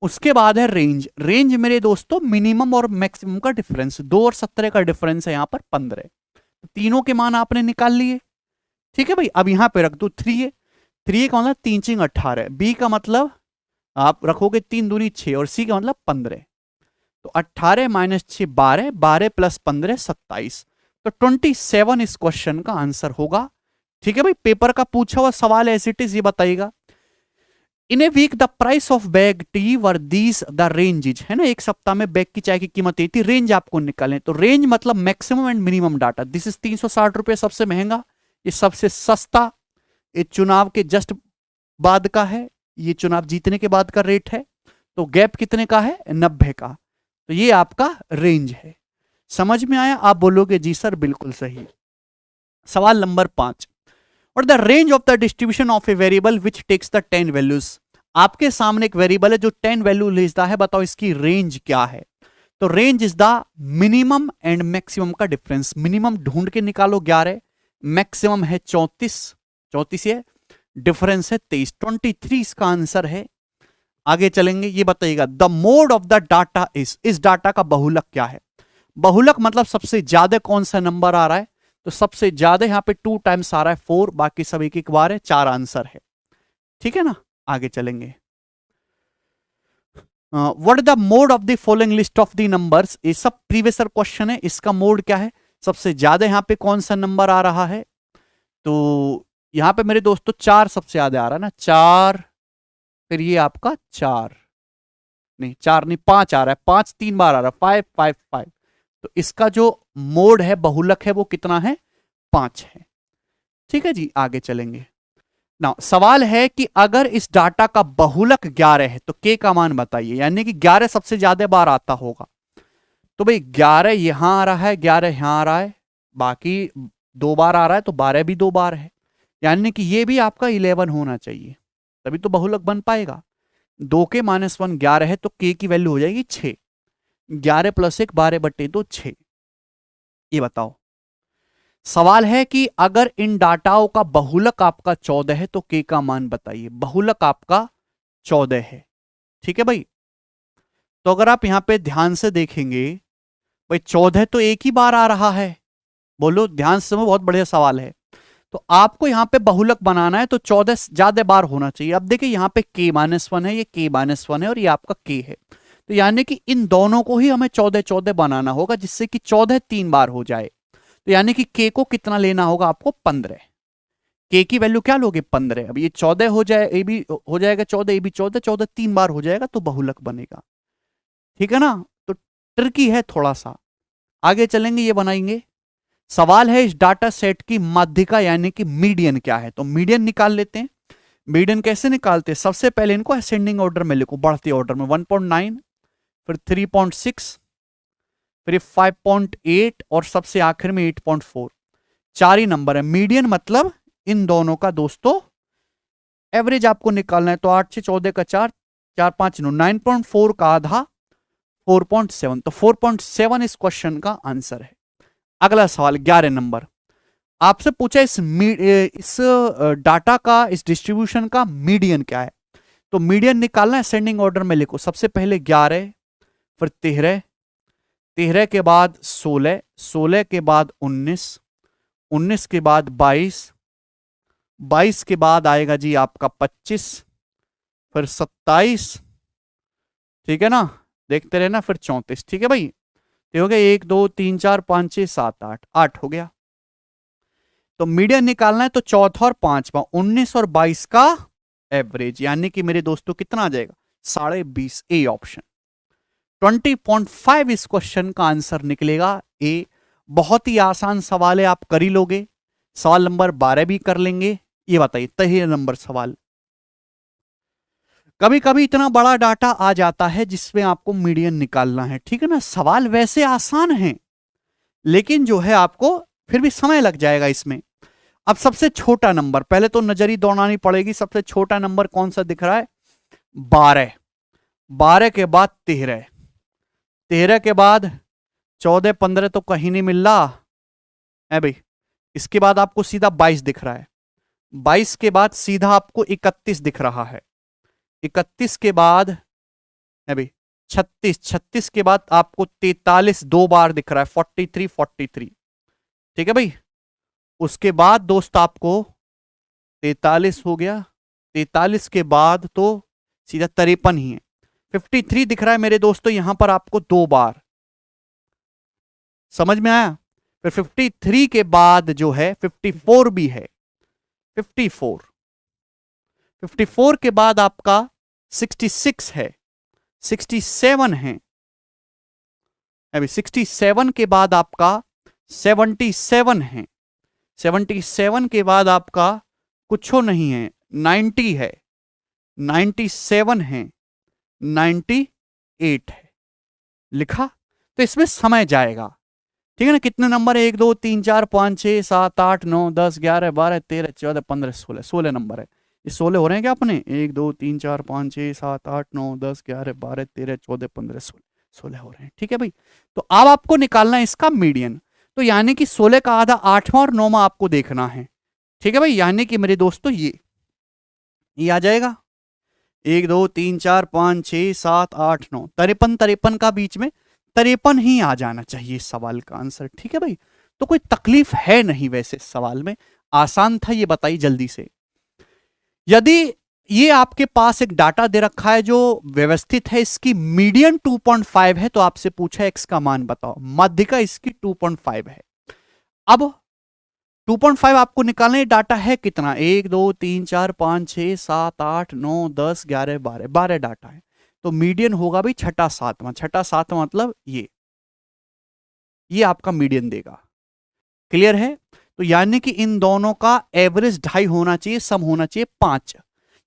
उसके बाद है रेंज। रेंज मेरे दोस्तों मिनिमम और मैक्सिमम का डिफरेंस, 2 और 17 का डिफरेंस है यहां पर 15, तो तीनों के मान आपने निकाल लिए, ठीक है भाई। अब यहां पे रख दो 3 है, 3 का मतलब 3 चिंग 18, बी का मतलब आप रखोगे 3 दूनी 6 और सी का मतलब 15, तो 18 माइनस 6 12, 12 प्लस 15 27, तो 27 इस क्वेश्चन का आंसर होगा, ठीक है भाई। पेपर का पूछा हुआ सवाल एज इट इज ये बताइएगा। In a week the price of bag tea were these the ranges, है ना, एक सप्ताह में बैग की चाय की कीमत ये थी। रेंज आपको निकालें, तो रेंज मतलब maximum and minimum data. This is 360 रुपये सबसे महंगा, ये सबसे सस्ता, ये चुनाव के जस्ट बाद का है, ये चुनाव जीतने के बाद का रेट है। तो गैप कितने का है, 90 का। तो ये आपका रेंज है। समझ में आया? आप बोलोगे जी सर बिल्कुल सही। सवाल नंबर 5, और the range of the distribution of a variable which takes the 10 values. आपके सामने एक वेरिएबल है जो 10 वैल्यू लेता है, बताओ इसकी रेंज क्या है। तो range is the minimum and maximum का डिफरेंस। मिनिमम ढूंढ के निकालो 11, मैक्सिमम है 34, 34 है, डिफरेंस है 23, 23 इसका आंसर है। आगे चलेंगे, ये बताइएगा the mode of the data इस डाटा का बहुलक क्या है। बहुलक मतलब सबसे ज्यादा कौन सा नंबर आ रहा है, तो सबसे ज्यादा यहां पे 2 टाइम्स आ रहा है 4, बाकी सब एक एक बार है, 4 आंसर है, ठीक है ना। आगे चलेंगे, what the mode of the following list of the numbers, ये सब प्रीवियस क्वेश्चन है, इसका मोड क्या है, सबसे ज्यादा यहां पे कौन सा नंबर आ रहा है। तो यहां पे मेरे दोस्तों 4 सबसे ज्यादा आ रहा है ना, 4, फिर ये आपका 4 नहीं, 4 नहीं 5 आ रहा है, 5 3 बार आ रहा है, 5 5 5। तो इसका जो मोड है बहुलक है वो कितना है, 5 है, ठीक है जी। आगे चलेंगे ना, सवाल है कि अगर इस डाटा का बहुलक 11 है तो के का मान बताइए, यानी कि 11 सबसे ज्यादा बार आता होगा। तो भाई 11 यहां आ रहा है, 11 यहां आ रहा है, बाकी 2 बार आ रहा है, तो 12 भी 2 बार है, यानी कि ये भी आपका 11 होना चाहिए, तभी तो बहुलक बन पाएगा। 2 के -1 11 है, तो के की वैल्यू हो जाएगी 6, 11 + 1 12/2 6। ये बताओ, सवाल है कि अगर इन डाटाओं का बहुलक आपका 14 है तो के का मान बताइए। बहुलक आपका 14 है, ठीक है भाई। तो अगर आप यहां पे ध्यान से देखेंगे, भाई 14 तो एक ही बार आ रहा है, बोलो ध्यान से, बहुत बढ़िया सवाल है। तो आपको यहां पे बहुलक बनाना है तो 14 ज्यादा बार होना चाहिए। अब देखिए यहां पे k -1 है, ये k -1 है और ये आपका k है, तो यानी कि इन दोनों को ही हमें 14 14 बनाना होगा, जिससे कि 14 3 बार हो जाए। तो यानी कि k को कितना लेना होगा आपको, 15। k की वैल्यू क्या लोगे, 15। अब ये 14 हो जाए, ए भी हो जाएगा 14, ए भी 14, 14 3 बार हो जाएगा तो बहुलक बनेगा, ठीक है ना। तो ट्रिकी है थोड़ा सा, आगे चलेंगे ये बनाएंगे। सवाल है इस डाटा सेट की माध्यिका यानी कि मीडियन क्या है, तो मीडियन निकाल लेते हैं। मीडियन कैसे निकालते हैं, सबसे पहले इनको असेंडिंग ऑर्डर में लिखो, बढ़ते ऑर्डर में, 1.9, फिर 3.6, फिर 5.8 और सबसे आखिर में 8.4, 4 ही नंबर है। मीडियन मतलब इन दोनों का दोस्तों एवरेज आपको निकालना है, तो 8 से 14 का 4, 4 5 9, 9.4 का आधा 4.7, तो 4.7 इस क्वेश्चन का आंसर है। अगला सवाल 11 नंबर, आपसे पूछा इस डाटा का, इस डिस्ट्रीब्यूशन का मीडियन क्या है। तो मीडियन निकालना है, असेंडिंग ऑर्डर में लिखो, सबसे पहले 11, फिर 13, 13 के बाद 16, 16 के बाद 19, 19 के बाद 22, 22 के बाद आएगा जी आपका 25, फिर 27, ठीक है ना। देखते रहे ना, फिर 34, ठीक है भाई। तो हो गया 1 2 3 4 5 6 7 8, 8 हो गया। तो मीडियन निकालना है तो चौथा और पांचवा 19 और 22 का एवरेज, यानी कि मेरे दोस्तों कितना आ जाएगा 20.5, ए ऑप्शन। 20.5 इस क्वेश्चन का आंसर निकलेगा ए। बहुत ही आसान सवाल है, आप कर ही लोगे। सवाल नंबर 12 भी कर लेंगे। ये बताइए 13 नंबर सवाल। कभी कभी इतना बड़ा डाटा आ जाता है जिसमें आपको मीडियन निकालना है, ठीक है ना। सवाल वैसे आसान है, लेकिन जो है आपको फिर भी समय लग जाएगा इसमें। अब सबसे छोटा नंबर पहले तो नजरी दौड़ानी पड़ेगी। सबसे छोटा नंबर कौन सा दिख रहा है 12, 12 के बाद 13, 13 के बाद 14 15 तो कहीं नहीं मिल रहा है भाई। इसके बाद आपको सीधा 22 दिख रहा है, 22 के बाद सीधा आपको 31 दिख रहा है, 31 के बाद है भाई 36, 36 के बाद आपको 43 दो बार दिख रहा है, 43 43, ठीक है भाई। उसके बाद दोस्त आपको 43 हो गया, 43 के बाद तो सीधा 53 ही है, 53 दिख रहा है मेरे दोस्तों यहां पर आपको दो बार, समझ में आया। फिर 53 के बाद जो है 54 भी है, 54, 54 के बाद आपका 66 है, 67 है अभी, 67 के बाद आपका 77 है, 77 के बाद आपका कुछ नहीं है, 90 है, 97 है, 98 है, लिखा। तो इसमें समय जाएगा, ठीक है ना। कितने नंबर है 1 2 3 4 5 6 7 8 9 10 11 12 13 14 15 16, 16 नंबर है। ये 16 हो रहे हैं क्या अपने 1 2 3 4 5 6 7 8 9 10 11 12 13 14 15 16, 16 हो रहे हैं, ठीक है भाई। तो अब आपको निकालना है इसका मीडियन। तो यानी कि 16 का आधा 8वां और 9वां आपको देखना है, ठीक है भाई। यानी कि मेरे दोस्तों ये आ जाएगा 1 2 3 4 5 6 7 8 9, 53, 53 का बीच में 53 ही आ जाना चाहिए इस सवाल का आंसर, ठीक है भाई। तो कोई तकलीफ है नहीं वैसे सवाल में, आसान था। ये बताइए जल्दी से, यदि ये आपके पास एक डाटा दे रखा है जो व्यवस्थित है, इसकी मीडियन 2.5 है, तो आपसे पूछा एक्स का मान बताओ, माध्यिका इसकी 2.5 है। अब 2.5 आपको निकालना है, डाटा है कितना 1 2 3 4 5 6 7 8 9 10 11 12, 12 डाटा है। तो मीडियन होगा भाई छठा सातवां, छठा सातवां मतलब ये आपका मीडियन देगा, क्लियर है। तो यानी कि इन दोनों का एवरेज 2.5 होना चाहिए, सम होना चाहिए 5,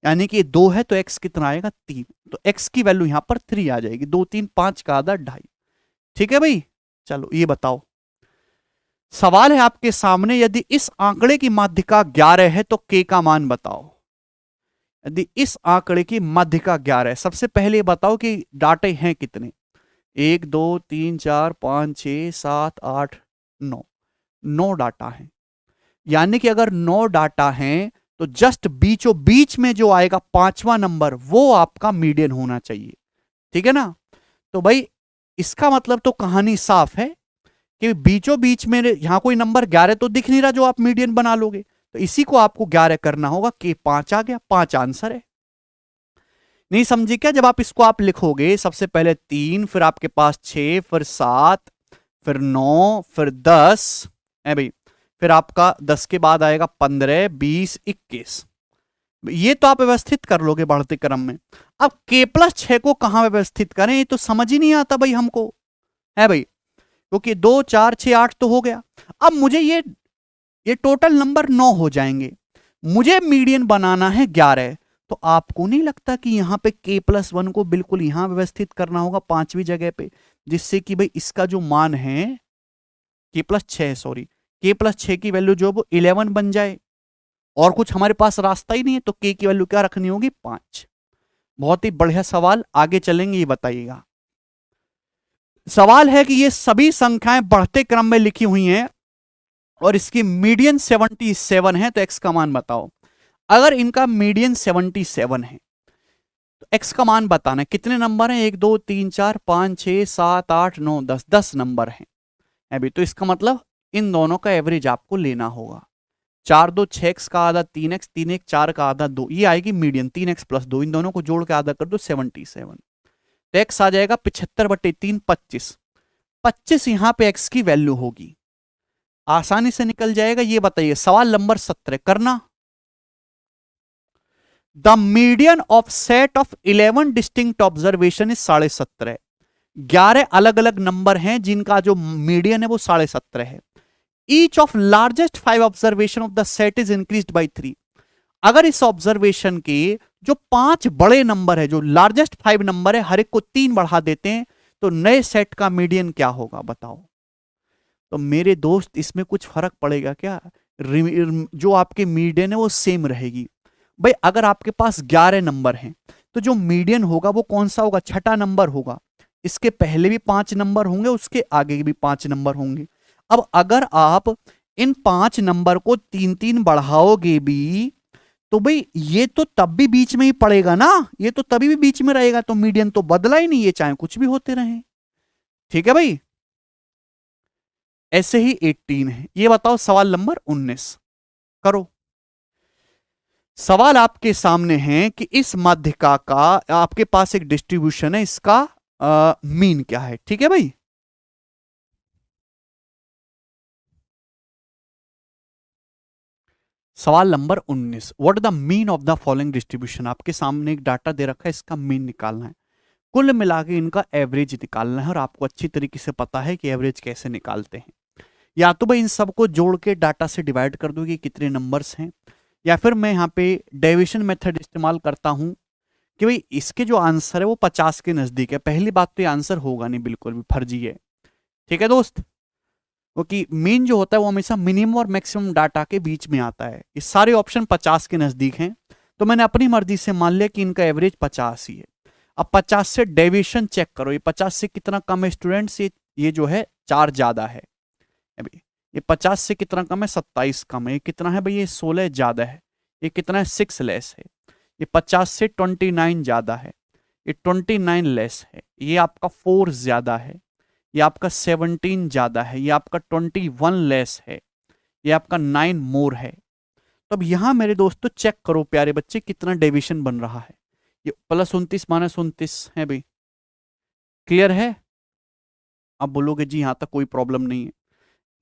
यानी कि 2 है तो x कितना आएगा 3, तो x की वैल्यू यहां पर 3 आ जाएगी। 2 3 5 का आधा 2.5, ठीक है भाई। चलो ये बताओ, सवाल है आपके सामने, यदि इस आंकड़े की माध्यिका 11 है तो k का मान बताओ। यदि इस आंकड़े की माध्यिका 11 है, सबसे पहले बताओ कि डाटे हैं कितने 1 2 3 4 5 6 7 8 9, 9 डाटा है। यानी कि अगर 9 डाटा हैं तो जस्ट बीचों बीच में जो आएगा 5वां नंबर वो आपका मीडियन होना चाहिए, ठीक है ना। तो भाई इसका मतलब तो कहानी साफ है कि बीचों बीच में यहां कोई नंबर 11 तो दिख नहीं रहा जो आप मीडियन बना लोगे, तो इसी को आपको 11 करना होगा कि 5 आ गया, 5 आंसर है। नहीं समझे क्या, जब आप इसको आप लिखोगे सबसे पहले 3, फिर आपके पास 6, फिर 7, फिर 9, फिर 10 है भाई, फिर आपका 10 के बाद आएगा 15 20 21, ये तो आप व्यवस्थित कर लोगे बढ़ते क्रम में। अब k+6 को कहां व्यवस्थित करें ये तो समझ ही नहीं आता भाई हमको, है भाई, क्योंकि 2 4 6 8 तो हो गया। अब मुझे ये टोटल नंबर 9 हो जाएंगे, मुझे मीडियन बनाना है 11, तो आपको नहीं लगता कि यहां पे k+1 को बिल्कुल यहां व्यवस्थित करना होगा 5वीं जगह पे, जिससे कि भाई इसका जो मान है k+6 सॉरी k+6 की वैल्यू जो वो 11 बन जाए, और कुछ हमारे पास रास्ता ही नहीं है। तो k की वैल्यू क्या रखनी होगी 5। बहुत ही बढ़िया सवाल, आगे चलेंगे, ये बताइएगा। सवाल है कि ये सभी संख्याएं बढ़ते क्रम में लिखी हुई हैं और इसकी मीडियन 77 है, तो x का मान बताओ। अगर इनका मीडियन 77 है तो x का मान बताना है। कितने नंबर हैं 1 2 3 4 5 6 7 8 9 10, 10 नंबर हैं अभी। तो इसका मतलब इन दोनों का एवरेज आपको लेना होगा। 4 2 6x का आधा 3x, 3 1 4 का आधा 2, ये आएगी मीडियन। 3x + 2 इन दोनों को जोड़ के आधा कर दो 77। तो x आ जाएगा 75/3 25। 25 यहां पे x की वैल्यू होगी, आसानी से निकल जाएगा। ये बताइए सवाल नंबर 17 करना। The median of set of 11 distinct observation is 17.5। 11 अलग अलग नंबर हैं जिनका जो मीडियन है वो 17.5 है। Each of largest 5 observation of the set is increased by 3। अगर इस ऑब्जर्वेशन के जो 5 बड़े नंबर है, जो लार्जेस्ट 5 नंबर है, हर एक को 3 बढ़ा देते हैं, तो नए सेट का मीडियन क्या होगा बताओ। तो मेरे दोस्त इसमें कुछ फर्क पड़ेगा क्या? जो आपके मीडियन है वो सेम रहेगी। भाई अगर आपके पास 11 नंबर हैं तो जो मीडियन होगा वो कौन सा होगा? छठा नंबर होगा। इसके पहले भी 5 नंबर होंगे, उसके आगे भी 5 नंबर होंगे। अब अगर आप इन 5 नंबर को 3-3 बढ़ाओगे भी, तो भाई ये तो तब भी बीच में ही पड़ेगा ना, ये तो तभी भी बीच में रहेगा, तो मीडियन तो बदला ही नहीं, ये चाहे कुछ भी होते रहे। ठीक है भाई, ऐसे ही 18 है। ये बताओ सवाल नंबर 19 करो। सवाल आपके सामने है कि इस माध्यिका का आपके पास एक डिस्ट्रीब्यूशन है, इसका मीन क्या है। ठीक है भाई, सवाल number 19, what the mean of the following distribution. आपके सामने एक डाटा दे रखा है, इसका मीन निकालना है, कुल मिला के इनका एवरेज निकालना है। और आपको अच्छी तरीके से पता है कि एवरेज कैसे निकालते हैं। या तो भाई इन सबको जोड़ के डाटा से डिवाइड कर दो कि कितने नंबर्स हैं, या फिर मैं यहाँ पे डेविएशन मेथड इस्तेमाल करता हूं कि भाई इसके जो आंसर है वो 50 के नजदीक है। पहली बात तो ये आंसर होगा नहीं, बिल्कुल भी फर्जी है। ठीक है दोस्त, क्योंकि मीन जो होता है वो हमेशा मिनिमम और मैक्सिमम डाटा के बीच में आता है। ये सारे ऑप्शन 50 के नजदीक हैं, तो मैंने अपनी मर्जी से मान लिया कि इनका एवरेज 50 ही है। अब 50 से डेविएशन चेक करो, ये 50 से कितना कम है स्टूडेंट्स? ये जो है 4 ज्यादा है। अभी ये 50 से कितना कम है? 27 कम है। ये कितना है भाई? ये 16 ज्यादा है। ये कितना है? 6 लेस है। ये 50 से 29 ज्यादा है। ये 29 लेस है। ये आपका 4 ज्यादा है। ये आपका 17 ज्यादा है। ये आपका 21 लेस है। ये आपका 9 मोर है। तो अब यहां मेरे दोस्तों चेक करो प्यारे बच्चे, कितना डेविएशन बन रहा है। ये +29 -29 है भाई, क्लियर है? आप बोलोगे जी यहां तक कोई प्रॉब्लम नहीं है।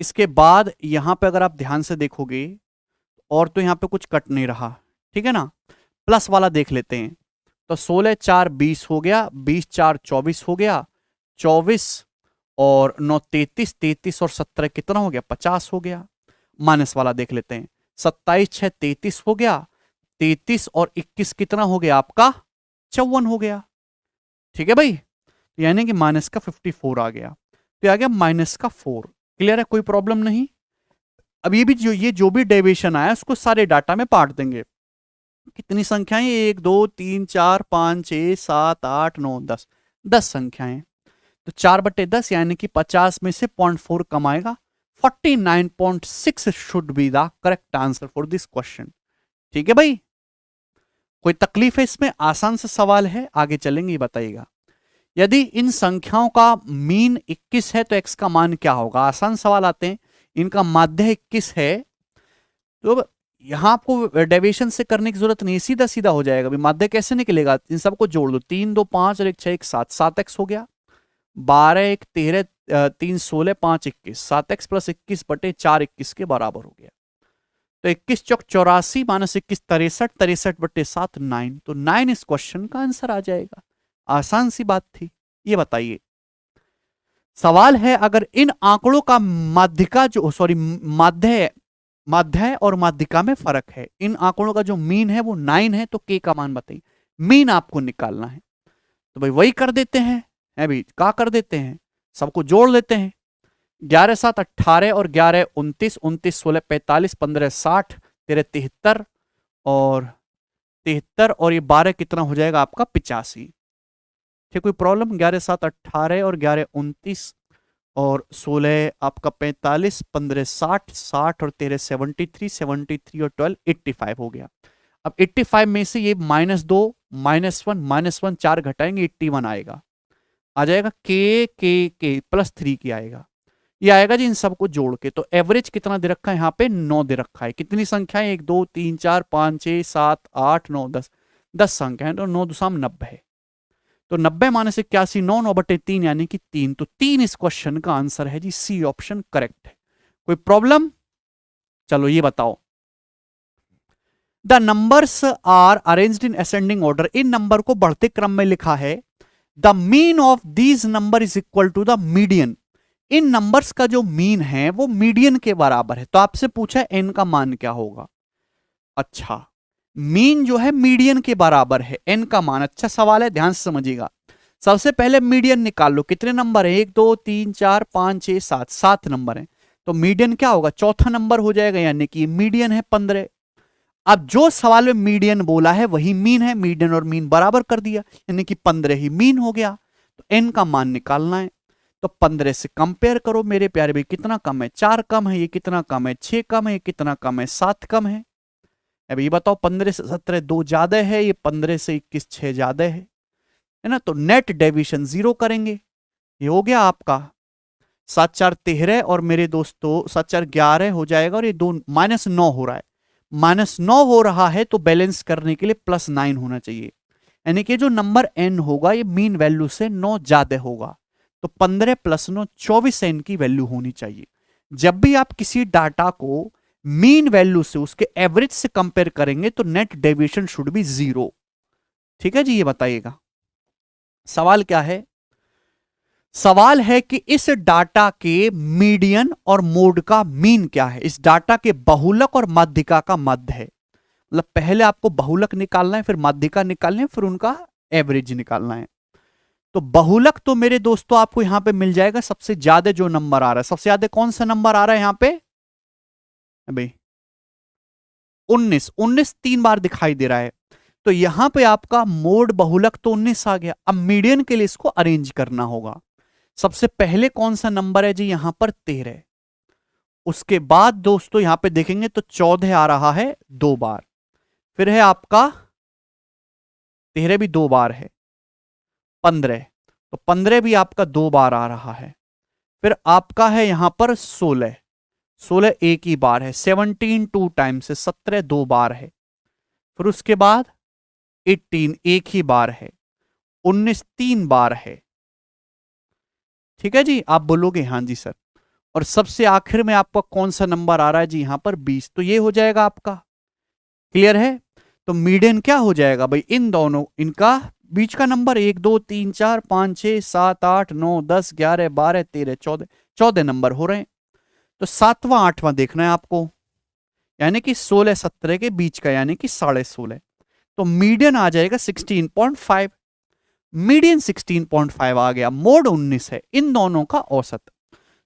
इसके बाद यहां पे अगर आप ध्यान से देखोगे और तो यहां पे कुछ कट नहीं रहा, ठीक है ना। प्लस वाला देख लेते हैं, तो 16 4 20 हो गया, 20 4 24 हो गया, 24 और 9 33, 33 और 17 कितना हो गया? 50 हो गया। माइनस वाला देख लेते हैं, 27 6 33 हो गया, 33 और 21 कितना हो गया आपका? 54 हो गया। ठीक है भाई, यानी कि माइनस का 54 आ गया, तो आ गया माइनस का 4। क्लियर है, कोई प्रॉब्लम नहीं। अब ये जो भी डेविएशन आया उसको सारे डाटा में बांट देंगे। कितनी संख्याएं? 1 2 3 4 5 6 7 8 9 10, 10 संख्याएं। तो 4/10 यानी कि 50 में से 0.4 कम आएगा। 49.6 should be the correct answer for this question. ठीक है भाई, कोई तकलीफ है इसमें? आसान सा सवाल है, आगे चलेंगे बताइएगा। यदि इन संख्याओं का मीन 21 है तो x का मान क्या होगा? आसान सवाल आते हैं। इनका माध्य 21 है, तो यहां आपको डेविएशन से करने की जरूरत नहीं, सीधा सीधा हो जाएगा। अभी माध्य कैसे निकलेगा? इन सबको जोड़ दो, 3 2 5 और 1 6 1 7, 7x हो गया। 12 1 13 3 16 5 21, 7x + 21/4 21 के बराबर हो गया। तो 21 चौक 84 -21 63, 63/7 9, तो 9 इस क्वेश्चन का आंसर आ जाएगा। आसान सी बात थी। ये बताइए, सवाल है अगर इन आंकड़ों का माध्यिका जो माध्य और माध्यिका में फर्क है, इन आंकड़ों का जो मीन है वो 9 है, तो k का मान बताइए। मीन आपको निकालना है, तो भाई वही कर देते हैं। है भाई, क्या कर देते हैं? सबको जोड़ लेते हैं। 11 7 18 और 11 29, 29 16 45, 15 60, 13 73 और 73 और ये 12 कितना हो जाएगा आपका? 85। ठीक, कोई प्रॉब्लम? 11 7 18 और 11 29 और 16 आपका 45, 15 60, 60 और 13 73, 73 और 12 85 हो गया। अब 85 में से ये -2 -1 4 घटाएंगे, 81 आएगा। आ जाएगा के +3 की आएगा। ये आएगा जी इन सबको जोड़ के। तो एवरेज कितना दे रखा है यहाँ पे? 9 दे रखा है। कितनी संख्याएं? 1 2 3 4 5 6 7 8 9 10, 10 संख्याएं, तो 9 2 90 है। तो 90 माइनस 81 9/3 यानी कि 3। तो 3 इस क्वेश्चन का आंसर है जी, सी ऑप्शन करेक्ट है। कोई प्रॉब्लम? चलो ये बताओ, the numbers are arranged in ascending order, इन नंबर को बढ़ते क्रम में लिखा है। The mean of these number is equal to the median, इन नंबर्स का जो मीन है वो मीडियन के बराबर है। तो आपसे पूछा है एन का मान क्या होगा। अच्छा, मीन जो है मीडियन के बराबर है, एन का मान। अच्छा सवाल है, ध्यान से समझिएगा। सबसे पहले मीडियन निकाल लो, कितने नंबर है, 1 2 3 4 5 6 7, 7 नंबर है। तो मीडियन क्या होगा, चौथा नंबर हो जाएगा, यानी कि मीडियन है 15। अब जो सवाल में मीडियन बोला है वही मीन है, मीडियन और मीन बराबर कर दिया, यानी कि 15 ही मीन हो गया। तो एन का मान निकालना है, तो 15 से कंपेयर करो मेरे प्यारे भाई, कितना कम है, 4 कम है, ये कितना कम है, 6 कम है, ये कितना कम है, 7 कम है। अब ये बताओ 15 से 17 2 ज्यादा है, ये 15 से 21 6 ज्यादा है ना। तो नेट डेविएशन 0 करेंगे, ये हो गया आपका 7 4 13 और मेरे दोस्तों 7 4 11 हो जाएगा, और ये 2 -9 हो रहा है, -9 हो रहा है, तो बैलेंस करने के लिए +9 होना चाहिए, यानी कि जो नंबर n होगा ये मीन वैल्यू से 9 ज्यादा होगा। तो 15 + 9 24 n की वैल्यू होनी चाहिए। जब भी आप किसी डाटा को मीन वैल्यू से उसके एवरेज से कंपेयर करेंगे तो नेट डेविएशन शुड बी 0। ठीक है जी, ये बताइएगा सवाल क्या है। सवाल है कि इस डाटा के मीडियन और मोड का मीन क्या है। इस डाटा के बहुलक और माध्यिका का मध्य है, मतलब पहले आपको बहुलक निकालना है, फिर माध्यिका निकालना है, फिर उनका एवरेज निकालना है। तो बहुलक तो मेरे दोस्तों आपको यहां पे मिल जाएगा, सबसे ज्यादा जो नंबर आ रहा है, सबसे ज्यादा कौन सा नंबर आ रहा है यहां पे भाई, 19। 19 3 बार दिखाई दे रहा है, तो यहां पे आपका मोड बहुलक तो 19 आ गया। अब मीडियन के लिए इसको अरेंज करना होगा। सबसे पहले कौन सा नंबर है जी, यहां पर 13। उसके बाद दोस्तों यहां पे देखेंगे तो 14 आ रहा है 2 बार, फिर है आपका 13 भी 2 बार है, 15, तो 15 भी आपका 2 बार आ रहा है। फिर आपका है यहां पर 16, 16 एक ही बार है, 17 2 टाइम्स है, 17 2 बार है। फिर उसके बाद 18 एक ही बार है, 19 3 बार है। ठीक है जी, आप बोलोगे हाँ जी सर। और सबसे आखिर में आपका कौन सा नंबर आ रहा है जी, यहां पर 20, तो ये हो जाएगा आपका। क्लियर है। तो मीडियन क्या हो जाएगा भाई, इन दोनों, इनका बीच का नंबर 1 2 3 4 5 6 7 8 9 10 11 12 13 14, 14 नंबर हो रहे हैं। तो 7वां 8वां देखना है आपको, यानी कि 16 17 के बीच का, यानी कि 16.5। तो मीडियन आ जाएगा 16.5, मीडियन 16.5 आ गया, मोड 19 है, इन दोनों का औसत।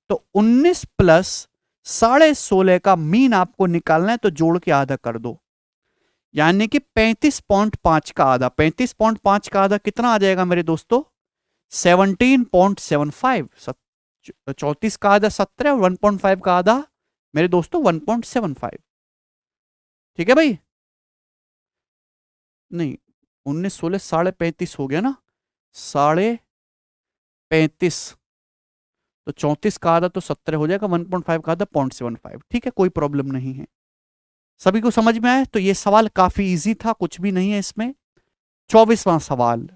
तो 19 प्लस 16.5 का मीन आपको निकालना है, तो जोड़ के आधा कर दो, यानी कि 35.5 का आधा। 35.5 का आधा कितना आ जाएगा मेरे दोस्तों, 17.75। 34 का आधा 17 और 1.5 का आधा मेरे दोस्तों 1.75। ठीक है भाई, नहीं 19 16 35.5 हो गया ना, 35.5, तो 34 का आधा तो 17 हो जाएगा, 1.5 का आधा 0.75। ठीक है, कोई प्रॉब्लम नहीं है, सभी को समझ में आया। तो ये सवाल काफी इजी था, कुछ भी नहीं है इसमें। 24वां सवाल,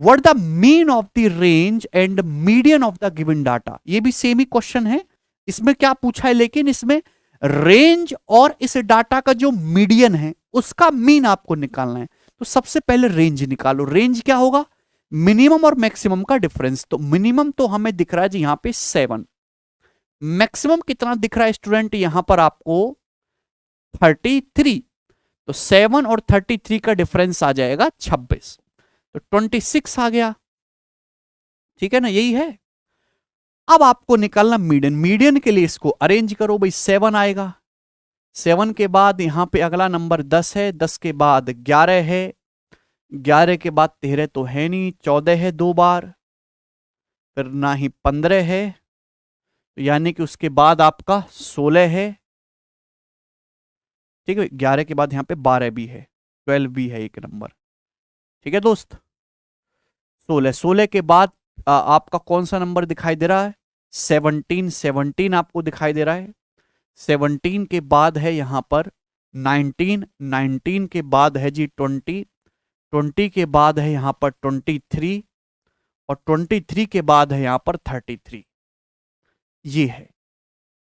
what the mean of the range and median of the given data. ये भी सेम ही क्वेश्चन है, इसमें क्या पूछा है, लेकिन इसमें रेंज और इस डाटा का जो मीडियन है उसका मीन आपको निकालना है। तो सबसे पहले रेंज निकालो। रेंज क्या होगा, मिनिमम और मैक्सिमम का डिफरेंस। तो मिनिमम तो हमें दिख रहा है जी यहां पे 7, मैक्सिमम कितना दिख रहा है स्टूडेंट, यहां पर आपको 33। तो 7 और 33 का डिफरेंस आ जाएगा 26, तो 26 आ गया। ठीक है ना, यही है। अब आपको निकालना मीडियन। मीडियन के लिए इसको अरेंज करो भाई, 7 आएगा, 7 के बाद यहां पे अगला नंबर 10 है, 10 के बाद 11 है, 11 के बाद 13 तो है नहीं, 14 है 2 बार, फिर ना ही 15 है, यानी कि उसके बाद आपका 16 है। ठीक है, 11 के बाद यहां पे 12 भी है, 12 भी है एक नंबर। ठीक है दोस्त, 16, 16 के बाद आपका कौन सा नंबर दिखाई दे रहा है, 17, 17 आपको दिखाई दे रहा है। 17 के बाद है यहां पर 19, 19 के बाद है जी 20, 20 के बाद है यहां पर 23 और 23 के बाद है यहां पर 33। ये है,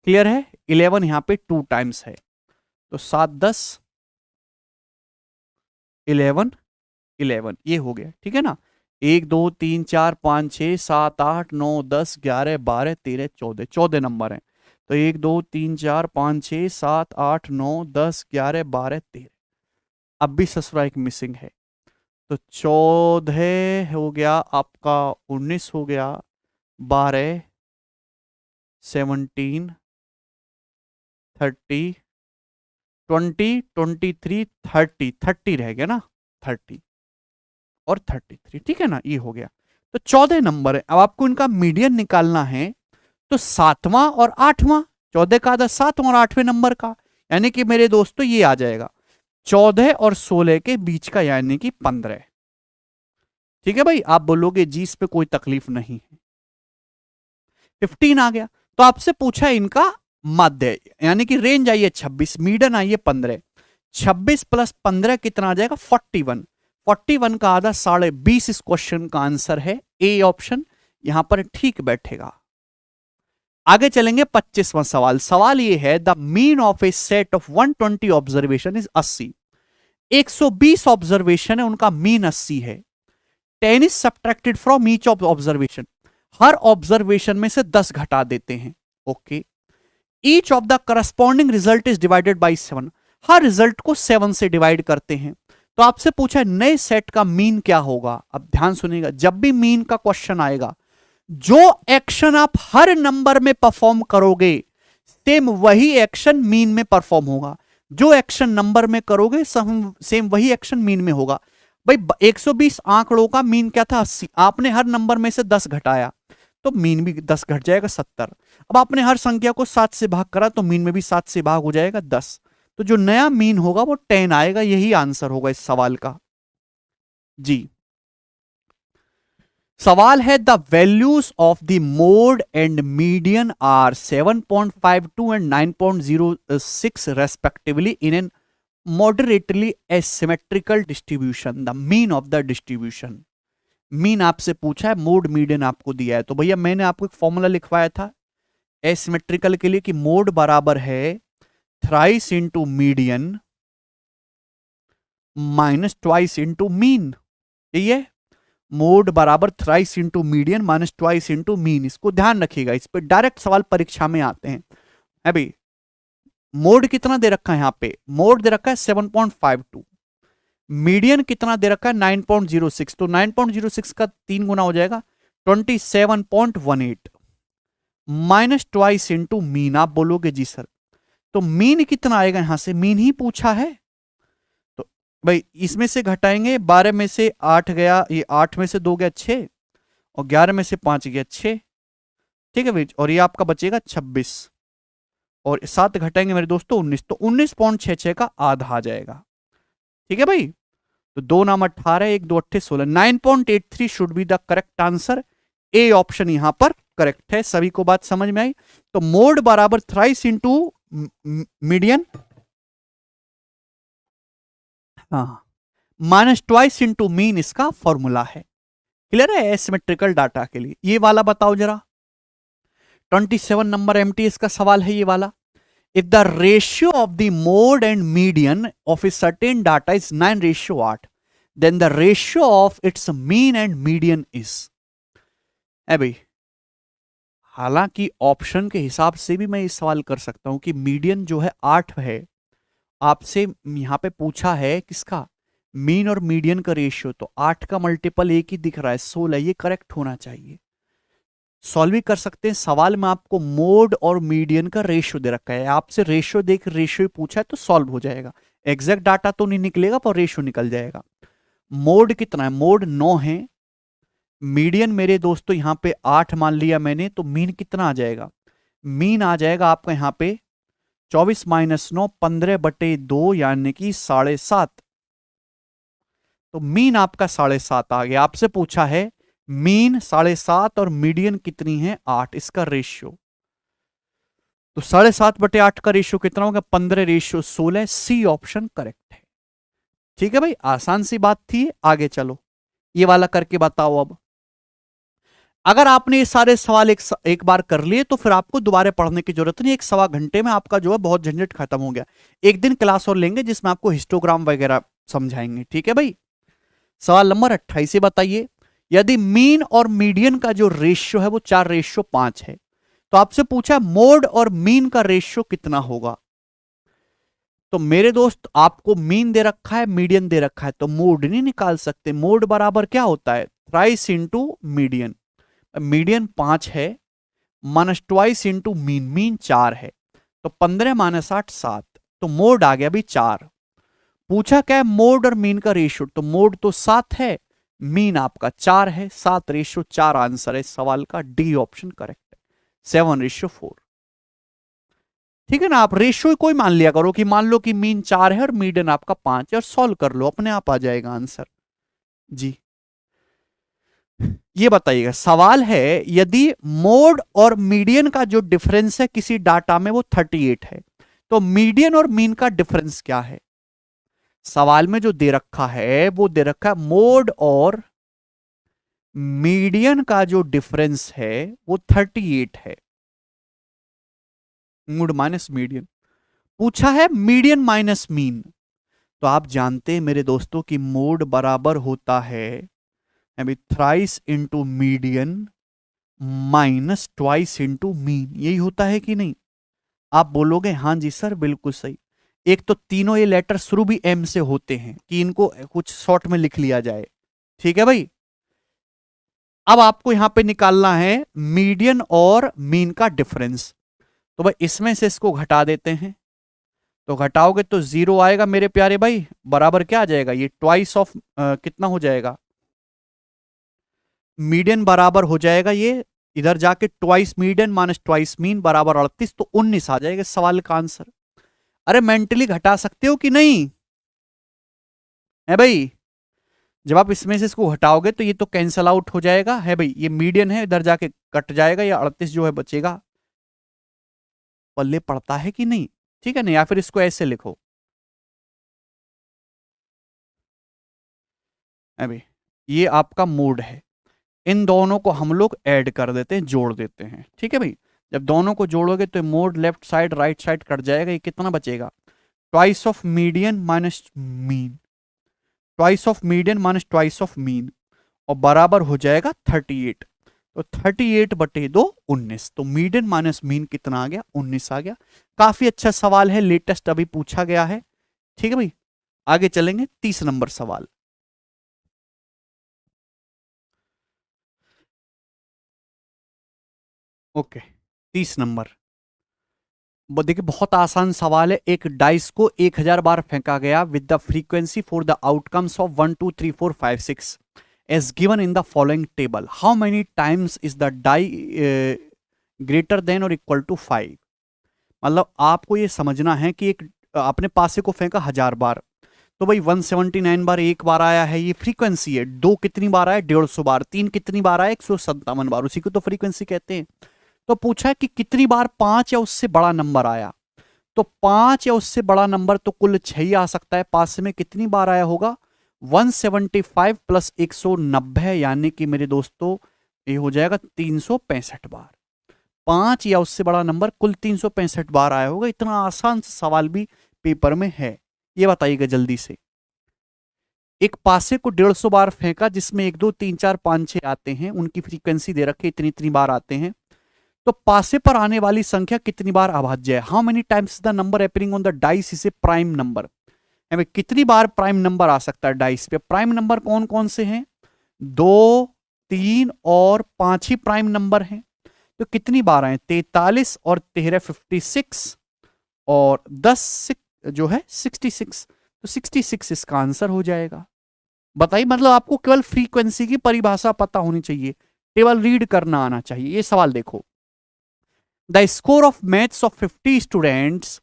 क्लियर है। 11 यहां पे 2 टाइम्स है, तो 7 10 11 11 ये हो गया, ठीक है ना। 1 2 3 4 5 6 7 8 9 10 11 12 13 14, 14 नंबर है। तो 1 2 3 4 5 6 7 8 9 10 11 12 13। अब भी ससुरा एक मिसिंग है, तो 14 हो गया आपका, 19 हो गया, 12 17 30 20 23 30 30 रह गया ना, 30 और 33, ठीक है ना, ये हो गया। तो 14 नंबर है। अब आपको इनका मीडियन निकालना है, तो 7वां और 8वां, 14 का आधा 7वां और 8वें नंबर का, यानी कि मेरे दोस्तों ये आ जाएगा 14 और 16 के बीच का, यानी कि 15। ठीक है भाई, आप बोलोगे जी इस पे कोई तकलीफ नहीं है। 15 आ गया, तो आपसे पूछा इनका मध्य, यानी कि रेंज आई है 26, मीडियन आई है 15। 26 प्लस 15 कितना आ जाएगा, 41। 41 का आधा 20.5 इस क्वेश्चन का आंसर है, ए ऑप्शन यहां पर ठीक बैठेगा। आगे चलेंगे 25वां सवाल। सवाल ये है, the mean of A set of 120 observation is 80। 120 observation है, उनका मीन 80 है। 10 is subtracted from each of observation. Her observation में से 10 घटा देते हैं। Okay, each of the corresponding result is divided by 7। Her result को 7 से डिवाइड करते हैं। तो आपसे पूछा है नए सेट का मीन क्या होगा। अब ध्यान सुनिएगा, जब भी मीन का क्वेश्चन आएगा, जो एक्शन आप हर नंबर में परफॉर्म करोगे, सेम वही एक्शन मीन में परफॉर्म होगा। जो एक्शन नंबर में करोगे, सेम वही एक्शन मीन में होगा। भाई 120 आंकड़ों का मीन क्या था, 80। आपने हर नंबर में से 10 घटाया, तो मीन भी 10 घट जाएगा, 70। अब आपने हर संख्या को 7 से भाग करा, तो मीन में भी 7 से भाग हो जाएगा, 10। तो जो नया मीन होगा वो 10 आएगा। यही आंसर होगा इस सवाल का जी। सवाल है, the values of the mode and median are 7.52 and 9.06 respectively in an moderately asymmetrical distribution. The mean of the distribution. Mean आपसे पूछा है, मोड मीडियन आपको दिया है। तो भैया मैंने आपको एक फॉर्मूला लिखवाया था एसिमेट्रिकल के लिए कि मोड बराबर है thrice into median minus twice into mean. यही है, मोड बराबर thrice into median minus twice into mean. इसको ध्यान रखिएगा, इस पे डायरेक्ट सवाल परीक्षा में आते हैं। अभी मोड कितना दे रखा है, यहां पे मोड दे रखा है 7.52, मीडियन कितना दे रखा है 9.06। तो 9.06 का 3 गुना हो जाएगा 27.18 माइनस ट्वाइस इंटू मीन। आप बोलोगे जी सर, तो मीन कितना आएगा, यहां से मीन ही पूछा है, तो भाई इसमें से घटाएंगे। 12 में से 8 गया, ये 8 में से 2 गया 6, और 11 में से 5 गया 6। ठीक है भाई, और ये आपका बचेगा 26, और 7 घटाएंगे मेरे दोस्तों 19, तो 19.66 का आधा आ जाएगा। ठीक है भाई, तो 2 नाम 18, 1 2 8 16, 9.83 should be the correct answer. A option यहां पर करेक्ट है। सभी को बात समझ में आई। तो मोड बराबर थ्राइस इंटू मीडियन, हाँ, माइनस ट्वाइस इंटू मीन इसका फॉर्मूला है। क्लियर है एसिमेट्रिकल डाटा के लिए। ये वाला बताओ जरा, 27 नंबर एमटीएस का सवाल है ये वाला। If the ratio of the mode and median of a certain data is 9:8, then the ratio of its mean and median is. भाई हालांकि ऑप्शन के हिसाब से भी मैं ये सवाल कर सकता हूं कि मीडियन जो है 8 है। आपसे यहां पे पूछा है किसका, मीन और मीडियन का रेशियो, तो 8 का मल्टीपल एक ही दिख रहा है 16, ये करेक्ट होना चाहिए। सॉल्व भी कर सकते हैं। सवाल में आपको मोड और मीडियन का रेशियो दे रखा है, आपसे रेशियो देख रेशियो पूछा है तो सॉल्व हो जाएगा। एग्जैक्ट डाटा तो नहीं निकलेगा पर रेशियो निकल जाएगा। मोड कितना है, मोड 9 है। मीडियन मेरे दोस्तों यहां पे 8 मान लिया मैंने, तो मीन कितना आ जाएगा, मीन आ जाएगा आपका यहां पे 24 माइनस 9 15/2 यानी कि 7.5। तो मीन आपका 7.5 आ गया। आपसे पूछा है मीन 7.5 और मीडियन कितनी है 8, इसका रेशियो, तो 7.5/8 का रेशियो कितना होगा 15:16। सी ऑप्शन करेक्ट है। ठीक है भाई, आसान सी बात थी। आगे चलो, ये वाला करके बताओ। अब अगर आपने ये सारे सवाल एक बार कर लिए तो फिर आपको दोबारा पढ़ने की जरूरत नहीं। एक सवा घंटे में आपका जो है बहुत झंझट खत्म हो गया। एक दिन क्लास और लेंगे जिसमें आपको हिस्टोग्राम वगैरह समझाएंगे। ठीक है भाई। सवाल नंबर 28 से बताइए, यदि मीन और मीडियन का जो रेशियो है वो 4:5 है, तो आपसे पूछा मोड और मीन का रेशियो कितना होगा। तो मेरे दोस्त, आपको मीन दे रखा है, मीडियन दे रखा है, तो मोड नहीं निकाल सकते। मोड बराबर क्या होता है, थ्राइस इंटू मीडियन। मीडियन 5 है, minus twice into mean, mean 4 है, तो 15 माइनस 8 7, तो मोड आ गया भी 4। पूछा क्या है, मोड और मीन का रेशियो, तो मोड तो 7 है, मीन आपका 4 है, 7:4 आंसर है सवाल का। डी ऑप्शन करेक्ट है, 7:4। ठीक है ना। आप रेशियो कोई मान लिया करो, कि मान लो कि मीन 4 है और मीडियन आपका 5 है, और सॉल्व कर लो, अपने आप आ जाएगा आंसर। जी, ये बताइएगा, सवाल है यदि मोड और मीडियन का जो डिफरेंस है किसी डाटा में वो 38 है, तो मीडियन और मीन का डिफरेंस क्या है। सवाल में जो दे रखा है वो दे रखा है मोड और मीडियन का जो डिफरेंस है वो 38 है। Mode minus median. पूछा है मीडियन माइनस मीन, तो आप जानते हैं मेरे दोस्तों कि मोड बराबर होता है अभी thrice into median minus twice into mean. यही होता है कि नहीं। आप बोलोगे हाँ जी सर बिल्कुल सही। एक तो तीनों ये लेटर शुरू भी एम से होते हैं कि इनको कुछ शॉर्ट में लिख लिया जाए। ठीक है भाई। अब आपको यहां पे निकालना है मीडियन और मीन का डिफरेंस, तो भाई इसमें से इसको घटा देते हैं, तो घटाओगे तो 0 आएगा मेरे प्यारे भाई। बराबर क्या आ जाएगा, ये ट्वाइस ऑफ कितना हो जाएगा, मीडियन बराबर हो जाएगा ये, इधर जाके twice median minus twice mean बराबर 38, तो 19 आ जाएगा सवाल का आंसर। अरे मेंटली घटा सकते हो कि नहीं है भाई। जब आप इसमें से इसको हटाओगे तो ये तो कैंसल आउट हो जाएगा है भाई, ये मीडियन है, इधर जाके कट जाएगा, या 38 जो है बचेगा। पल्ले पड़ता है कि नहीं। ठीक है ना, या फिर इसको ऐसे लिखो अभी, ये आपका मोड है, इन दोनों को हम लोग ऐड कर देते हैं, जोड़ देते हैं। ठीक है भाई। जब दोनों को जोड़ोगे तो mode left side right side cut जाएगा, ये कितना बचेगा, twice of median minus mean, twice of median minus twice of mean, और बराबर हो जाएगा 38। तो 38/2 19, तो मीडियन माइनस मीन कितना आ गया, 19 आ गया। काफी अच्छा सवाल है, लेटेस्ट अभी पूछा गया है। ठीक है भाई। आगे चलेंगे, 30 नंबर सवाल। Okay, 30 number. देखिए बहुत आसान सवाल है। एक डाइस को 1000 बार फेंका गया with the frequency for the outcomes of 1 2 3 4 5 6 as given in the following table, how many times is the die greater than or equal to 5। मतलब आपको ये समझना है कि एक अपने पासे को फेंका 1000 बार, तो भाई 179 बार एक बार आया है, ये फ्रीक्वेंसी है। दो कितनी बार आया, 150 बार। तीन कितनी बार आया, 157 बार, उसी को तो फ्रीक्वेंसी कहते हैं। तो पूछा है कि कितनी बार 5 या उससे बड़ा नंबर आया, तो 5 या उससे बड़ा नंबर तो कुल 6 ही आ सकता है। पास में कितनी बार आया होगा, 175 प्लस 190, यानी कि मेरे दोस्तों ये हो जाएगा 365 बार। 5 या उससे बड़ा नंबर कुल 365 बार आया होगा। इतना आसान सा सवाल भी पेपर में है। ये बताइएगा जल्दी से। एक पासे को 150 बार फेंका, जिसमें 1 2 3 4 5 6 आते हैं, उनकी फ्रीक्वेंसी दे रखे इतनी इतनी बार आते हैं, तो पासे पर आने वाली संख्या कितनी बार अभाज्य है। How many times the number appearing on the dice is a prime number. कितनी बार प्राइम नंबर आ सकता है डाइस पे। प्राइम नंबर कौन कौन से हैं, 2 3 और 5 ही प्राइम नंबर हैं। तो कितनी बार आए, 43 और 13 56, और 10 जो है 66, तो 66 इसका आंसर हो जाएगा। बताइए, मतलब आपको केवल फ्रीक्वेंसी की परिभाषा पता होनी चाहिए, टेबल रीड करना आना चाहिए। ये सवाल देखो, the score of maths of 50 students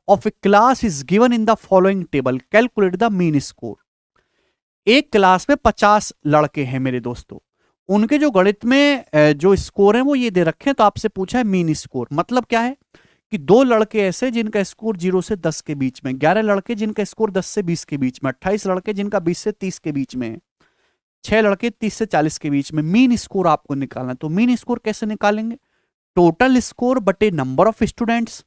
of A class is given in the following table, calculate the mean score. एक क्लास में 50 लड़के हैं मेरे दोस्तों, उनके जो गणित में जो स्कोर है वो ये दे रखे हैं, तो आपसे पूछा है मीन स्कोर। मतलब क्या है कि 2 लड़के ऐसे जिनका स्कोर 0 से 10 के बीच में, 11 लड़के जिनका स्कोर 10 से 20 के बीच में, 28 लड़के जिनका 20 से 30 के बीच में, 6 लड़के 30 से 40 के बीच में। मीन स्कोर आपको निकालना है। तो मीन स्कोर कैसे निकालेंगे? टोटल स्कोर बटे नंबर ऑफ स्टूडेंट्स।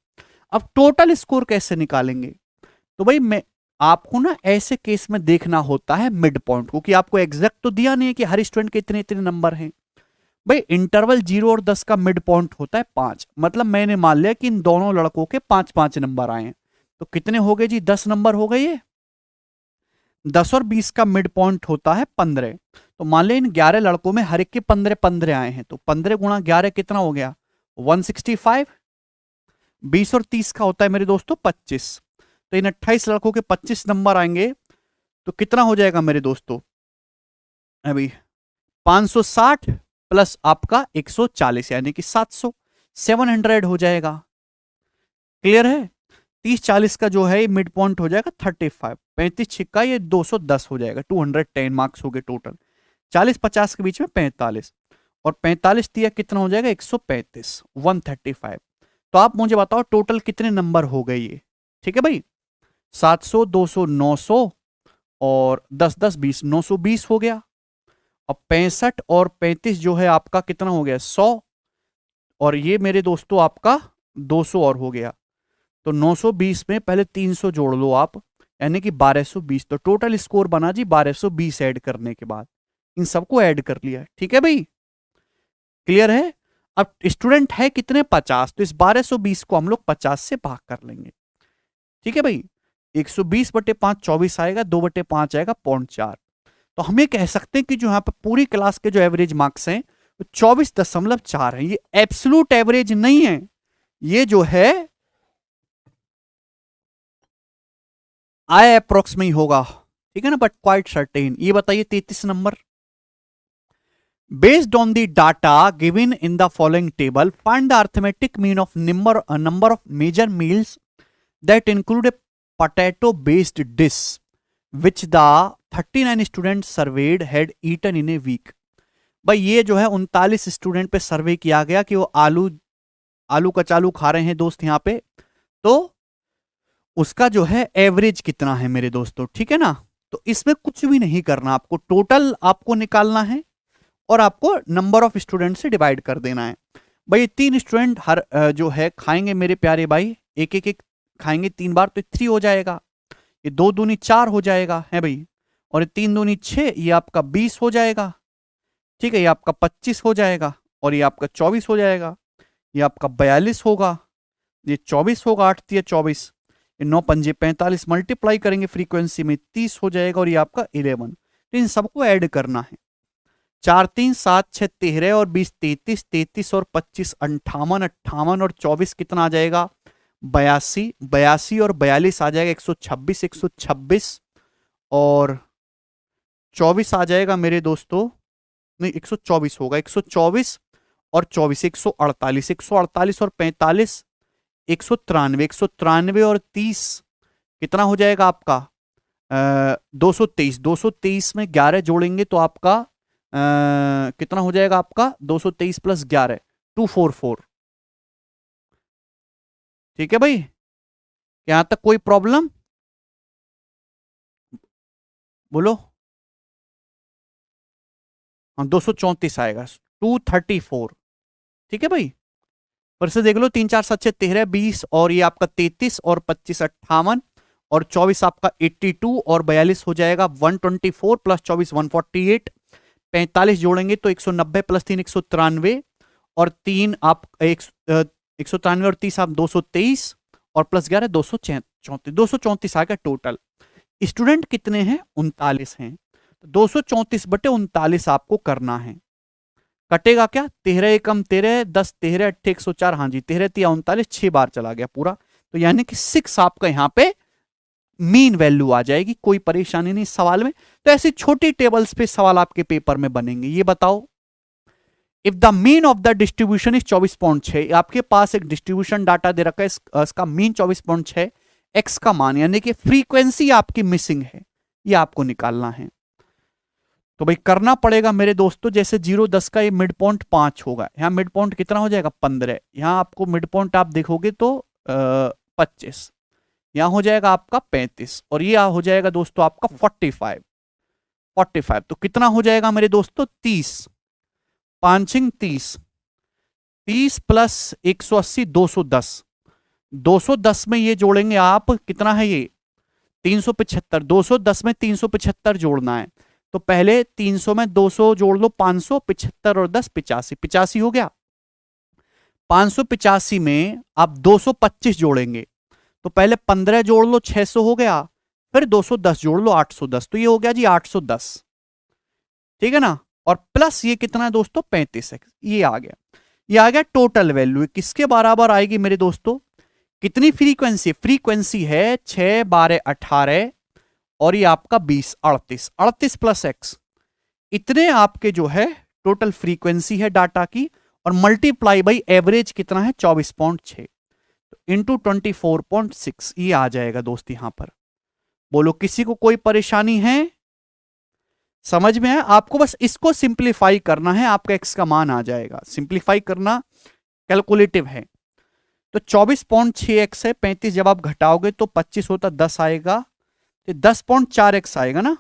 अब टोटल स्कोर कैसे निकालेंगे? तो भाई मैं आपको ना ऐसे केस में देखना होता है मिड पॉइंट को, कि आपको एग्जैक्ट तो दिया नहीं है कि हर स्टूडेंट के इतने इतने नंबर हैं। भाई इंटरवल 0 और 10 का मिड पॉइंट होता है 5। मतलब मैंने मान लिया कि इन दोनों लड़कों के 5-5 नंबर आए हैं। तो कितने हो गए जी? 10 नंबर हो गए ये। 10 और 20 का मिड पॉइंट होता है 15। तो मान लिया इन 11 लड़कों में हर एक के 15-15 आए हैं। तो 15 गुणा 11 कितना हो गया? 165। 20 और 30 का होता है मेरे दोस्तों 25। तो इन 28 लड़कों के 25 नंबर आएंगे। तो कितना हो जाएगा मेरे दोस्तों? अभी 560 प्लस आपका 140 यानी कि 700, 700 हो जाएगा। क्लियर है? 30-40 का जो है मिड पॉइंट हो जाएगा 35। 35 छिक्का ये 210 हो जाएगा। 210 मार्क्स हो गए टोटल। 40-50 के बीच में 45 और 45 दिया कितना हो जाएगा? 135, 135। तो आप मुझे बताओ टोटल कितने नंबर हो गए ये? ठीक है भाई, 700, 200, 900 और 10-10, 20, 920 हो गया। अब 65 और 35 जो है आपका कितना हो गया? 100। और ये मेरे दोस्तों आपका 200 और हो गया। तो 920 में पहले 300 जोड़ लो आप, यानी कि 1220। तो टोटल स्कोर बना जी 1220 ऐड करने के बाद। इन सबको ऐड कर लिया। ठीक है भाई, क्लियर है? अब स्टूडेंट है कितने? 50। तो इस 1220 को हम लोग 50 से भाग कर लेंगे। ठीक है भाई, 120 बटे 5 24 आएगा, 2 बटे 5 आएगा 0.4। तो हम ये कह सकते हैं कि जो यहाँ पे पूरी क्लास के जो एवरेज मार्क्स हैं 24.4 है। ये एब्सोल्यूट एवरेज नहीं है, ये जो है आई अप्रोक्स में ही होगा। ठीक है ना, बट क्वाइट सर्टेन। ये बताइए 33 number. Based on the data given in the following table find the arithmetic mean of number of major meals that include a potato based dish which the 39 student surveyed had eaten in a week. भाई ये जो है 39 student पे सर्वे किया गया कि वो आलू कचालू खा रहे हैं दोस्त यहाँ पे। तो उसका जो है एवरेज कितना है मेरे दोस्तों? ठीक है ना। तो इसमें कुछ भी नहीं करना, आपको टोटल आपको निकालना है और आपको नंबर ऑफ स्टूडेंट से डिवाइड कर देना है। भाई 3 स्टूडेंट हर जो है खाएंगे मेरे प्यारे भाई, एक एक एक खाएंगे 3 बार, तो 3 हो जाएगा। ये 2 दूनी 4 हो जाएगा है भाई, और 3 दूनी 6, ये आपका 20 हो जाएगा। ठीक है, ये आपका 25 हो जाएगा, और ये आपका 24 हो जाएगा। ये आपका 42 होगा, ये 24 होगा, 8 3 24, ये 9 पंजे 45, मल्टीप्लाई करेंगे फ्रीक्वेंसी में 30 हो जाएगा, और ये आपका 11। तो इन सबको ऐड करना है। 4 3 7 6 13 और 20 33, 33 और 25 58, 58 और 24 कितना आ जाएगा? 82, 82 और 42 आ जाएगा 126, 126 और 24 आ जाएगा मेरे दोस्तों, नहीं 124 होगा, 124 और 24 148, 148 और 45 193, 193 और 30 कितना हो जाएगा आपका? 223, 223 में 11 जोड़ेंगे तो आपका कितना हो जाएगा आपका? 223 प्लस 11 244। ठीक है भाई, यहां तक कोई प्रॉब्लम? बोलो। हाँ 234 आएगा, 234। ठीक है भाई, फिर से देख लो, 3 4 7 6 13 20 और ये आपका 33 और 25 58 और 24 आपका 82 और 42 हो जाएगा 124 प्लस 24 148। 45 जोड़ेंगे तो 190 प्लस 3 193 और 3 आप 193 और 30 आप 223 और प्लस 11 234, 234 आएगा टोटल। स्टूडेंट कितने हैं? 39 हैं। 234 बटे 39 आपको करना है। कटेगा क्या? 13 एकम 13, 10 13 8 104। हाँ जी, 13 3 39, 6 बार चला गया पूरा। तो यानी कि 6 आपका यहाँ पे मीन वैल्यू आ जाएगी। कोई परेशानी नहीं सवाल में। तो ऐसी छोटी टेबल्स पे सवाल आपके पेपर में बनेंगे। ये बताओ, if the mean of the distribution is 24.6, आपके पास एक डिस्ट्रीब्यूशन डाटा दे रखा है, इसका मीन 24.6, एक्स का मान यानी कि फ्रीक्वेंसी आपकी मिसिंग है, ये आपको निकालना है। तो भाई करना पड़ेगा मेरे दोस्तों, जैसे 0 10 का ये मिड पॉइंट 5 होगा, यहाँ मिड पॉइंट कितना हो जाएगा? 15। यहाँ आपको मिड पॉइंट आप देखोगे तो 25, यहां हो जाएगा आपका 35 और ये हो जाएगा दोस्तों आपका 45। तो कितना हो जाएगा मेरे दोस्तों 30, 30, 30 प्लस 180 210, 210 में ये जोड़ेंगे आप, कितना है ये 375, 210 में 375 जोड़ना है। तो पहले 300 में 200 जोड़ लो, 575 और 10 85, 85 हो गया। 585 में आप 225 जोड़ेंगे, तो पहले 15 जोड़ लो 600 हो गया, फिर 210 जोड़ लो 810, तो ये हो गया जी 810, ठीक है ना। और प्लस ये कितना है दोस्तों 35 है, ये आ गया। ये आ गया टोटल वैल्यू। किसके बराबर आएगी मेरे दोस्तों, कितनी फ्रीक्वेंसी, फ्रीक्वेंसी है 6 12 18 और ये आपका 20 38, 38 प्लस एक्स, इतने आपके जो है टोटल फ्रीक्वेंसी है डाटा की, और मल्टीप्लाई बाई एवरेज कितना है 24.6 इंटू 24.6, ये आ जाएगा दोस्त यहां पर। बोलो किसी को कोई परेशानी है, समझ में है? आपको बस इसको सिंप्लीफाई करना है, आपका एक्स का मान आ जाएगा। सिंप्लीफाई करना कैलकुलेटिव है। तो 24.6x है, 35 जब आप घटाओगे तो 25 होता 10 आएगा, तो 10.4x आएगा ना।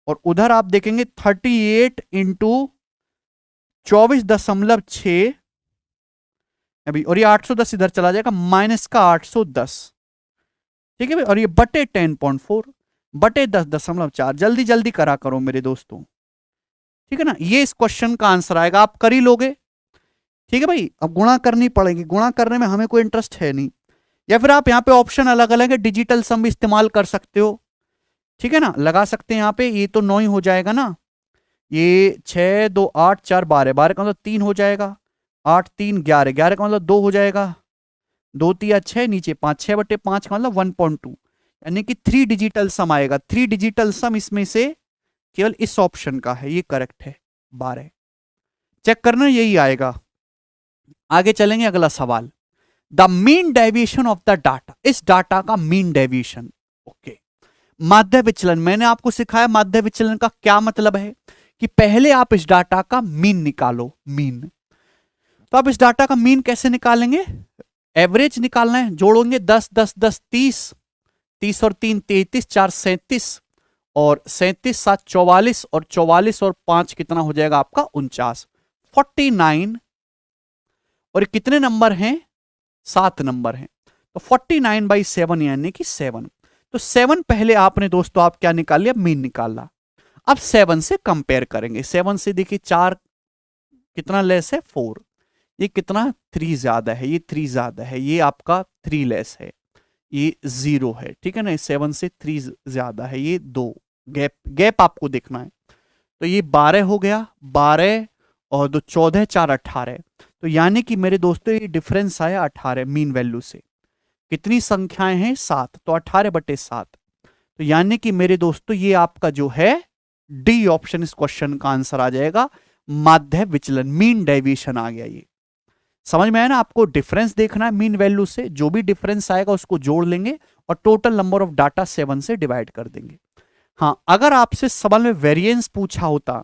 और उधर आप देखेंगे 38 इंटू 24.6 अभी, और ये 810 इधर चला जाएगा, माइनस का 810, ठीक है भाई। और ये बटे 10.4 बटे 10.4, जल्दी जल्दी करा करो मेरे दोस्तों, ठीक है ना। ये इस क्वेश्चन का आंसर आएगा, आप कर ही लोगे, ठीक है भाई। अब गुणा करनी पड़ेगी, गुणा करने में हमें कोई इंटरेस्ट है नहीं, या फिर आप यहाँ पे ऑप्शन अलग अलग है, डिजिटल सम भी इस्तेमाल कर सकते हो, ठीक है ना, लगा सकते हैं यहाँ पे। ये तो 9 ही हो जाएगा ना, ये 6 2 8 4 12, 12 का मतलब 3 हो जाएगा, 8 3 11, 11 का मतलब 2 हो जाएगा, 2 3 6, नीचे 5, 6 बटे 5 का मतलब 1.2, यानी कि 3 डिजिटल सम आएगा। 3 डिजिटल सम इसमें से केवल इस ऑप्शन का है, ये करेक्ट है 12, चेक करना यही आएगा। आगे चलेंगे, अगला सवाल, the mean deviation of the data, इस डाटा का मीन डेविएशन, ओके। माध्य विचलन, मैंने आपको सिखाया माध्य विचलन का क्या मतलब है, कि पहले आप इस डाटा का मीन निकालो, मीन। तो आप इस डाटा का मीन कैसे निकालेंगे, एवरेज निकालना है, जोड़ोगे 10 10 10 30, 30 और 3 33, 4 37, और 37 7 44, और 44 और 5 कितना हो जाएगा आपका 49, 49। और कितने नंबर हैं, 7 नंबर हैं, तो 49/7 यानी कि 7। तो 7 पहले आपने दोस्तों आप क्या निकाल लिया, मीन निकाला। अब 7 से कंपेयर करेंगे, 7 से देखिए 4 कितना लेस है 4, ये कितना 3 ज्यादा है, ये 3 ज्यादा है, ये आपका 3 लेस है, ये 0 है, ठीक है ना। 7 से 3 ज्यादा है, ये 2, गैप गैप आपको देखना है। तो ये 12 हो गया, 12 और 2 14, 4 18, तो यानी कि मेरे दोस्तों ये डिफरेंस आया 18 मीन वैल्यू से। कितनी संख्याएं हैं 7, तो 18/7, तो यानी कि मेरे दोस्तों ये आपका जो है डी ऑप्शन इस क्वेश्चन का आंसर आ जाएगा, माध्य विचलन, मीन डेविएशन आ गया। ये समझ में आया ना, आपको डिफरेंस देखना है मीन वैल्यू से, जो भी डिफरेंस आएगा उसको जोड़ लेंगे और टोटल नंबर ऑफ डाटा 7 से डिवाइड कर देंगे। हाँ, अगर आपसे सवाल में वेरिएंस पूछा होता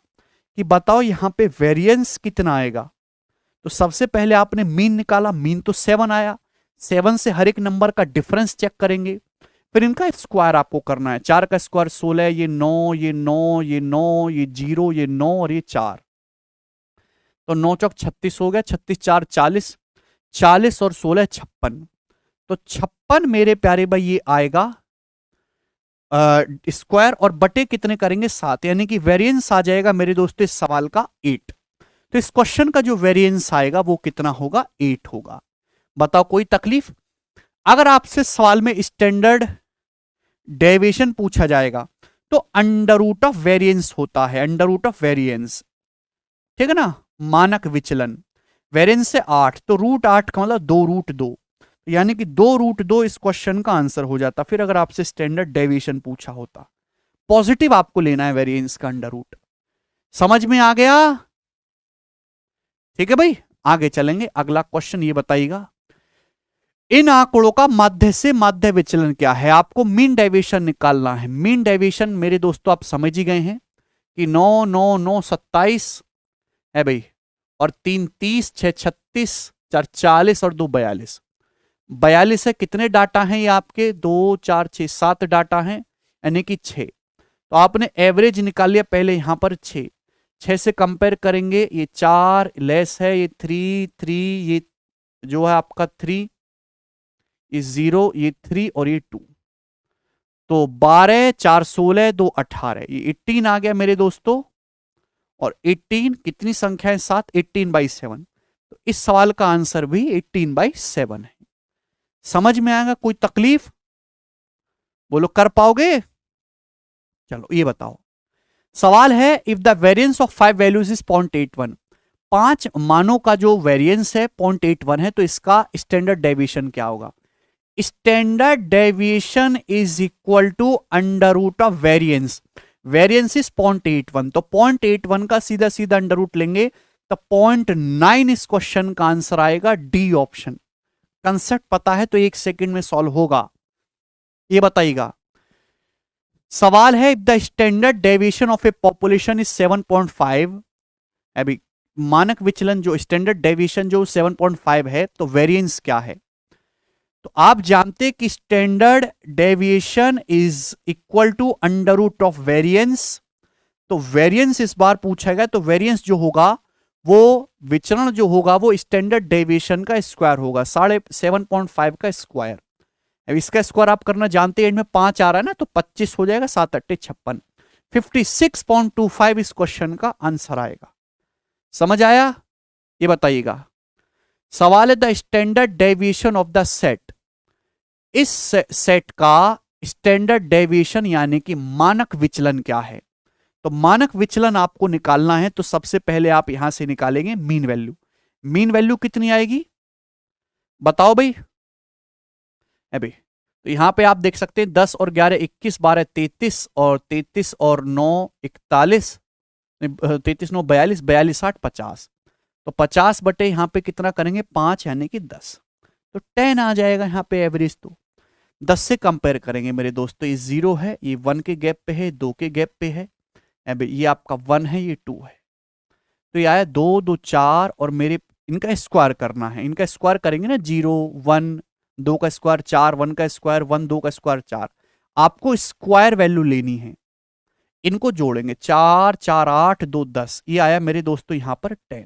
कि बताओ यहां पे वेरिएंस कितना आएगा, तो सबसे पहले आपने मीन निकाला, मीन तो 7 आया, 7 से हर एक नंबर का डिफरेंस चेक करेंगे, फिर इनका स्क्वायर आपको करना है। 4 का स्क्वायर 16, ये 9, ये 9, ये 9, ये 0, ये 9 और ये 4, तो 9 चौक 36 हो गया, 36 4 40, 40 और 16 56, तो 56 मेरे प्यारे भाई ये आएगा स्क्वायर, और बटे कितने करेंगे 7, यानी कि वेरिएंस आ जाएगा मेरे दोस्तों इस सवाल का 8। तो इस क्वेश्चन का जो वेरिएंस आएगा वो कितना होगा, 8 होगा। बताओ कोई तकलीफ? अगर आपसे सवाल में स्टैंडर्ड डेविएशन पूछा जाएगा तो अंडर रूट ऑफ वेरिएंस होता है, अंडर रूट ऑफ वेरिएंस, ठीक है ना। मानक विचलन, वेरिएंस से 8, तो √8 का मतलब 2√2, यानी कि 2√2 इस क्वेश्चन का आंसर हो जाता। फिर अगर आपसे स्टैंडर्ड डेविएशन पूछा होता, पॉजिटिव आपको लेना है वेरिएंस का अंडर रूट। समझ में आ गया? ठीक है भाई, आगे चलेंगे। अगला क्वेश्चन ये बताइएगा, इन आंकड़ों का माध्य से माध्य विचलन क्या है। आपको मीन डेविएशन निकालना है। मीन डेविएशन मेरे दोस्तों आप समझ ही गए हैं कि 9 9 9 27 है भाई, और 3 30, 6 36, 4 40 और 2 42, 42 है, कितने डाटा हैं ये आपके 2 4 6 7 डाटा हैं, यानी कि 6। तो आपने एवरेज निकाल लिया पहले यहां पर 6, 6 से कंपेयर करेंगे ये 4 लेस है, ये 3 3, ये जो है आपका 3, ये 0, ये 3 और ये 2। तो 12 4 16 2 18, ये 18 आ गया मेरे दोस्तों। और 18 कितनी संख्या है, 7, 18/7। तो इस सवाल का आंसर भी 18/7 है। समझ में आएगा, कोई तकलीफ? बोलो कर पाओगे? चलो ये बताओ, सवाल है if the variance of 5 values is 0.81, 5 मानों का जो वेरिएंस है 0.81 है, तो इसका स्टैंडर्ड डेविएशन क्या होगा? Standard deviation is equal to under root of variance. Variance is 0.81, तो 0.81 का सीधा सीधा अंडर रूट लेंगे तो 0.9 इस क्वेश्चन का आंसर आएगा, डी ऑप्शन। कंसेप्ट पता है तो 1 सेकंड में सॉल्व होगा। ये बताइएगा, सवाल है if the standard deviation of A population is 7.5, अभी मानक विचलन जो स्टैंडर्ड डेविएशन जो 7.5 है, तो वेरिएंस क्या है? तो आप जानते कि standard deviation is equal to under root of variance. तो वेरिएंस इस बार पूछा गया, तो वेरिएंस जो होगा वो विचरण जो होगा वो स्टैंडर्ड डेविएशन का स्क्वायर होगा, 7.5 का स्क्वायर। अब इसका स्क्वायर आप करना जानते हैं, एंड में 5 आ रहा है ना, तो 25 हो जाएगा, 7 8 56, 56.25 इस क्वेश्चन का आंसर आएगा। समझ आया? ये बताइएगा, सवाल है the standard deviation of the set, इस सेट का स्टैंडर्ड डेविएशन यानी कि मानक विचलन क्या है? तो मानक विचलन आपको निकालना है, तो सबसे पहले आप यहां से निकालेंगे मीन वैल्यू। मीन वैल्यू कितनी आएगी बताओ भाई? अभी तो यहां पे आप देख सकते हैं 10 और 11 21, 12 33 और 33 और 9 41, 33 9 42, 42 8 50। तो 50 बटे यहां पे कितना करेंगे 5 यानी कि 10, तो 10 आ जाएगा यहां पे एवरेज। तो 10 से कंपेयर करेंगे मेरे दोस्तों, ये 0 है, ये 1 के गैप पे है, 2 के गैप पे है, अभी ये आपका 1 है, ये 2 है। तो ये आया 2 2 4, और मेरे इनका स्क्वायर करना है, इनका स्क्वायर करेंगे ना, 0 1 2 का स्क्वायर 4, 1 का स्क्वायर 1, 2 का स्क्वायर 4। आपको स्क्वायर वैल्यू लेनी है, इनको जोड़ेंगे, 4 4 8 2 10, ये आया मेरे दोस्तों यहां पर 10।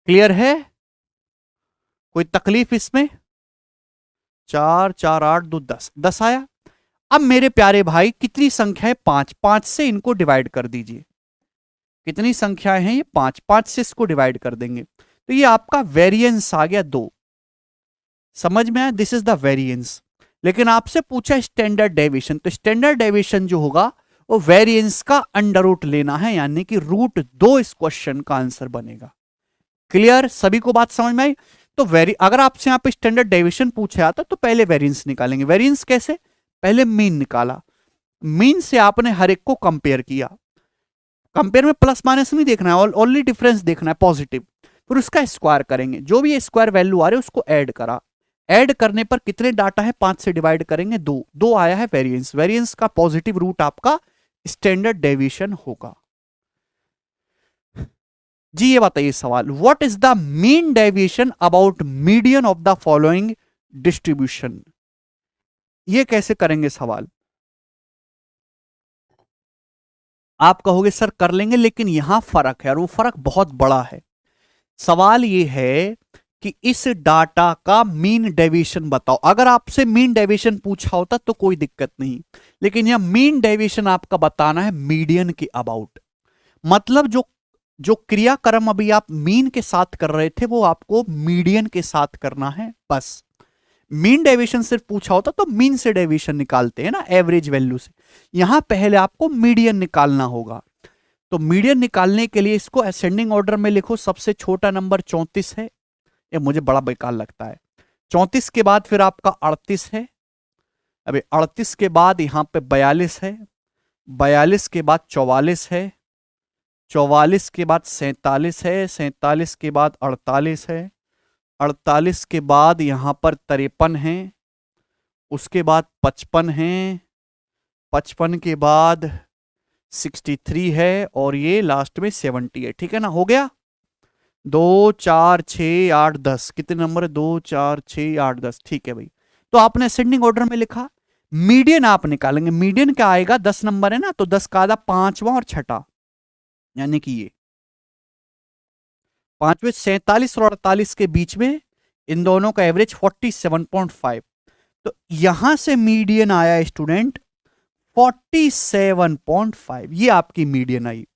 क्लियर है? कोई तकलीफ इसमें? 4 4 8 2 10, 10 आया। अब मेरे प्यारे भाई कितनी संख्या है? 5, 5 से इनको डिवाइड कर दीजिए। कितनी संख्याएं हैं ये? 5, 5 से इसको डिवाइड कर देंगे, तो ये आपका वेरिएंस आ गया 2। समझ में आया? This is the variance. लेकिन आपसे पूछा स्टैंडर्ड डेविएशन, तो स्टैंडर्ड डेविएशन जो होगा वो वेरिएंस का अंडर रूट लेना है, यानी कि √2 इस क्वेश्चन का आंसर बनेगा। क्लियर? सभी को बात समझ में आई? तो अगर आपसे यहां पे स्टैंडर्ड डेविएशन पूछा जाता तो पहले वेरिएंस निकालेंगे। वेरिएंस कैसे? पहले मीन निकाला, मीन से आपने हर एक को कंपेयर किया। कंपेयर में प्लस माइनस नहीं देखना है, ओनली डिफरेंस देखना है, पॉजिटिव। फिर उसका स्क्वायर करेंगे, जो भी स्क्वायर वैल्यू आ रही है उसको ऐड करा। ऐड करने पर कितने डाटा है? 5 से डिवाइड करेंगे 2, 2 आया है वेरिएंस। वेरिएंस का पॉजिटिव रूट आपका स्टैंडर्ड डेविएशन होगा। जी ये बताइए सवाल, what is the mean deviation about median of the following distribution? ये कैसे करेंगे सवाल? आप कहोगे सर कर लेंगे, लेकिन यहां फर्क है और वो फर्क बहुत बड़ा है। सवाल ये है कि इस डाटा का मीन डेविएशन बताओ। अगर आपसे मीन डेविएशन पूछा होता तो कोई दिक्कत नहीं, लेकिन यह मीन डेविएशन आपका बताना है मीडियन के अबाउट। मतलब जो क्रियाक्रम अभी आप मीन के साथ कर रहे थे वो आपको मीडियन के साथ करना है बस। मीन डेविएशन सिर्फ पूछा होता तो मीन से डेविएशन निकालते हैं ना, एवरेज वैल्यू से। यहां पहले आपको मीडियन निकालना होगा। तो मीडियन निकालने के लिए इसको असेंडिंग ऑर्डर में लिखो। सबसे छोटा नंबर 34 है, ये मुझे बड़ा बेकार लगता है। 34 के बाद फिर आपका 38 है, अभी 38 के बाद यहां पे 42 है, 42 के बाद 44 है, 44 के बाद 47 है, 47 के बाद 48 है, 48 के बाद यहां पर 53 है, उसके बाद 55 है, 55 के बाद 63 है, और ये लास्ट में 70 है। ठीक है ना, हो गया? 2 4 6 8 10, कितने नंबर है? 2 4 6 8 10, ठीक है भाई। तो आपने असेंडिंग ऑर्डर में लिखा। मीडियन आप निकालेंगे, मीडियन क्या आएगा? 10 नंबर है ना, तो 10 का आधा पांचवा और छठा, यानी कि ये पांचवें 47 और 48 के बीच में, इन दोनों का एवरेज 47.5। तो यहां से मीडियन आया स्टूडेंट 47.5, ये आपकी मीडियन आई।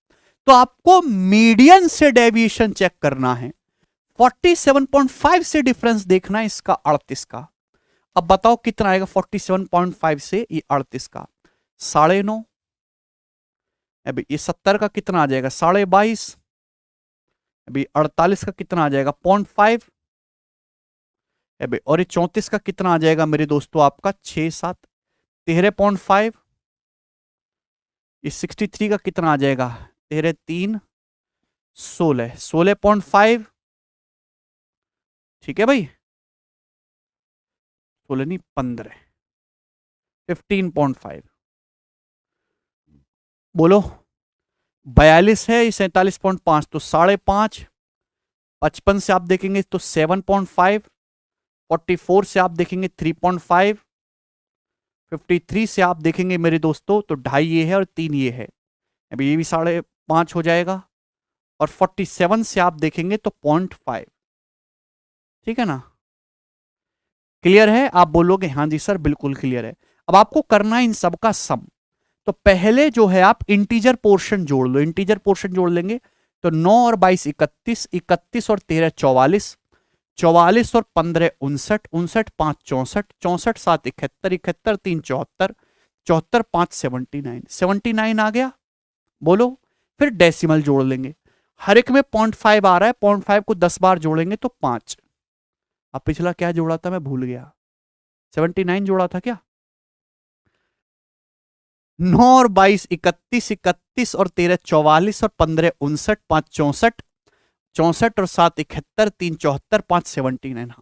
तो आपको मीडियन से डेविएशन चेक करना है, 47.5 से डिफरेंस देखना है इसका 38 का। अब बताओ कितना आएगा 47.5 से ये 38 का? 9.5। अभी ये 70 का कितना आ जाएगा? 22.5। अभी 48 का कितना आ जाएगा? 0.5। अभी और ये 34 का कितना आ जाएगा मेरे दोस्तों? आपका 6 7 13.5। ये 63 का कितना आ जाएगा? 13 3 16 16.5। ठीक है भाई, 16 नहीं 15, 15.5। बोलो 42 है, ये 47.5, तो 5.5। 55 से आप देखेंगे तो 7.5। 44 से आप देखेंगे 3.5। 53 से आप देखेंगे मेरे दोस्तों तो 2.5 ये है और 3 ये है, अभी ये भी 5.5 हो जाएगा। और 47 से आप देखेंगे तो 0.5। ठीक है ना? क्लियर है? आप बोलोगे हाँ जी सर बिल्कुल क्लियर है। अब आपको करना है इन सबका सम। तो पहले जो है आप इंटीजर पोर्शन जोड़ लो, इंटीजर पोर्शन जोड़ लेंगे तो 9 और 22 31, 31 और 13 44, 44 और 15 59, 59 5 64, 64 7 71, 71 3 74, 74 5 79, 79 आ गया। बोलो फिर डेसिमल जोड़ लेंगे, हर एक में 0.5 आ रहा है, 0.5 को 10 बार जोड़ेंगे तो 5। अब पिछला क्या जोड़ा था मैं भूल गया, 79 जोड़ा था क्या? 9 और 22 31, 31 और 13 44 और 15 59, 5 64, 64 और 7 71, 3 74, 5 79।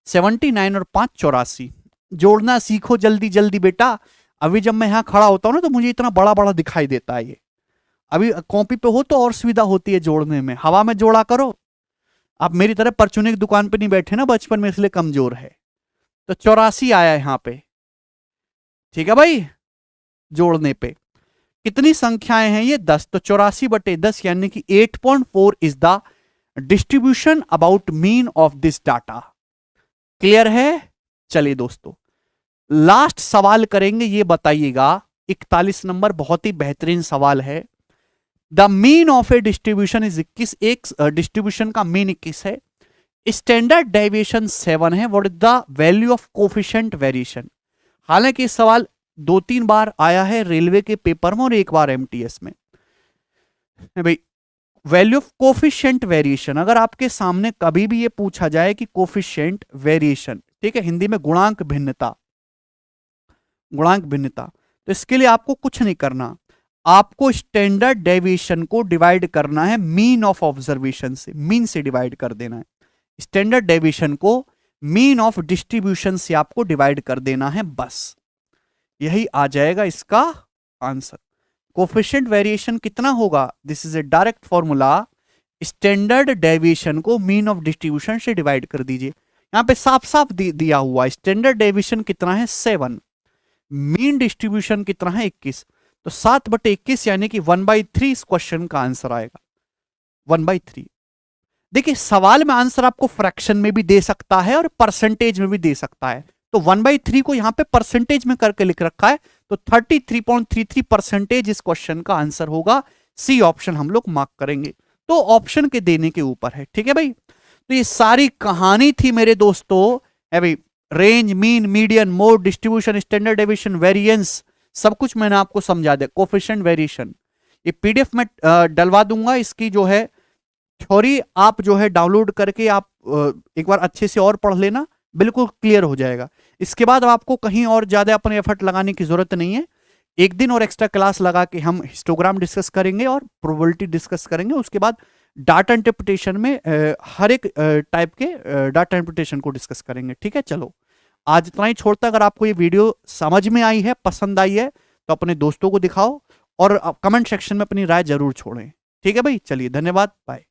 79 और 5 84। जोड़ना सीखो जल्दी जल्दी बेटा। अभी जब मैं यहां खड़ा होता हूं ना तो मुझे इतना बड़ा बड़ा दिखाई देता है ये। अभी कॉपी पे हो तो और सुविधा होती है जोड़ने में, हवा में जोड़ा करो। आप मेरी तरह परचूने की दुकान पे नहीं बैठे ना बचपन में, इसलिए कमजोर है। तो 84 आया यहां पे। ठीक है भाई, जोड़ने पे कितनी संख्याएं हैं ये? 10। तो 84/10 यानी कि 8.4 is the distribution about mean of this data. Clear है? चलिए दोस्तों लास्ट सवाल करेंगे, ये बताइएगा 41 नंबर, बहुत ही बेहतरीन सवाल है। The mean of A distribution is 21, एक डिस्ट्रीब्यूशन का मीन 21 है, स्टैंडर्ड डेविएशन 7 है, what is the value of coefficient variation? हालांकि इस सवाल 2-3 बार आया है रेलवे के पेपर में और एक बार एमटीएस में। भाई वैल्यू ऑफ कोफिशिएंट वेरिएशन, अगर आपके सामने कभी भी ये पूछा जाए कि कोफिशिएंट वेरिएशन, ठीक है, हिंदी में गुणांक भिन्नता, गुणांक भिन्नता, तो इसके लिए आपको कुछ नहीं करना, आपको स्टैंडर्ड डेविएशन को डिवाइड करना है मीन ऑफ ऑब्जर्वेशन से, मीन से डिवाइड कर देना है। स्टैंडर्ड डेविएशन को मीन ऑफ डिस्ट्रीब्यूशन से आपको डिवाइड कर देना है, बस यही आ जाएगा इसका आंसर। कोफिशिएंट वेरिएशन कितना होगा? This is a direct formula, standard deviation को मीन ऑफ डिस्ट्रीब्यूशन से डिवाइड कर दीजिए। यहां पे साफ साफ दिया हुआ स्टैंडर्ड डेविएशन कितना है? 7, मीन डिस्ट्रीब्यूशन कितना है? 21, तो 7/21 यानी कि 1/3 इस क्वेश्चन का आंसर आएगा, 1/3। देखिए सवाल में आंसर आपको फ्रैक्शन में भी दे सकता है और परसेंटेज में भी दे सकता है, तो 1/3 को यहां पे परसेंटेज में करके लिख रखा है, तो 33.33% इस क्वेश्चन का आंसर होगा। सी ऑप्शन हम लोग मार्क करेंगे, तो ऑप्शन के देने के ऊपर है। ठीक है भाई, तो ये सारी कहानी थी मेरे दोस्तों, है भाई, range, mean, median, mode, distribution, standard deviation, variance, सब कुछ मैंने आपको समझा दिया। कोफिशिएंट वेरिएशन ये पीडीएफ में डलवा दूंगा, इसकी जो है थ्योरी आप जो है डाउनलोड करके आप एक बार अच्छे से और पढ़ लेना, बिल्कुल क्लियर हो जाएगा। इसके बाद आपको कहीं और ज्यादा अपने एफर्ट लगाने की जरूरत नहीं है। एक दिन और एक्स्ट्रा क्लास लगा के हम हिस्टोग्राम डिस्कस करेंगे और प्रोबेबिलिटी डिस्कस करेंगे। उसके बाद डाटा इंटरप्रिटेशन में हर एक टाइप के डाटा इंटरप्रिटेशन को डिस्कस करेंगे। ठीक है, चलो आज इतना ही छोड़ता। अगर आपको ये वीडियो समझ में आई है, पसंद आई है, तो अपने दोस्तों को दिखाओ और कमेंट सेक्शन में अपनी राय जरूर छोड़ें। ठीक है भाई, चलिए धन्यवाद, बाय।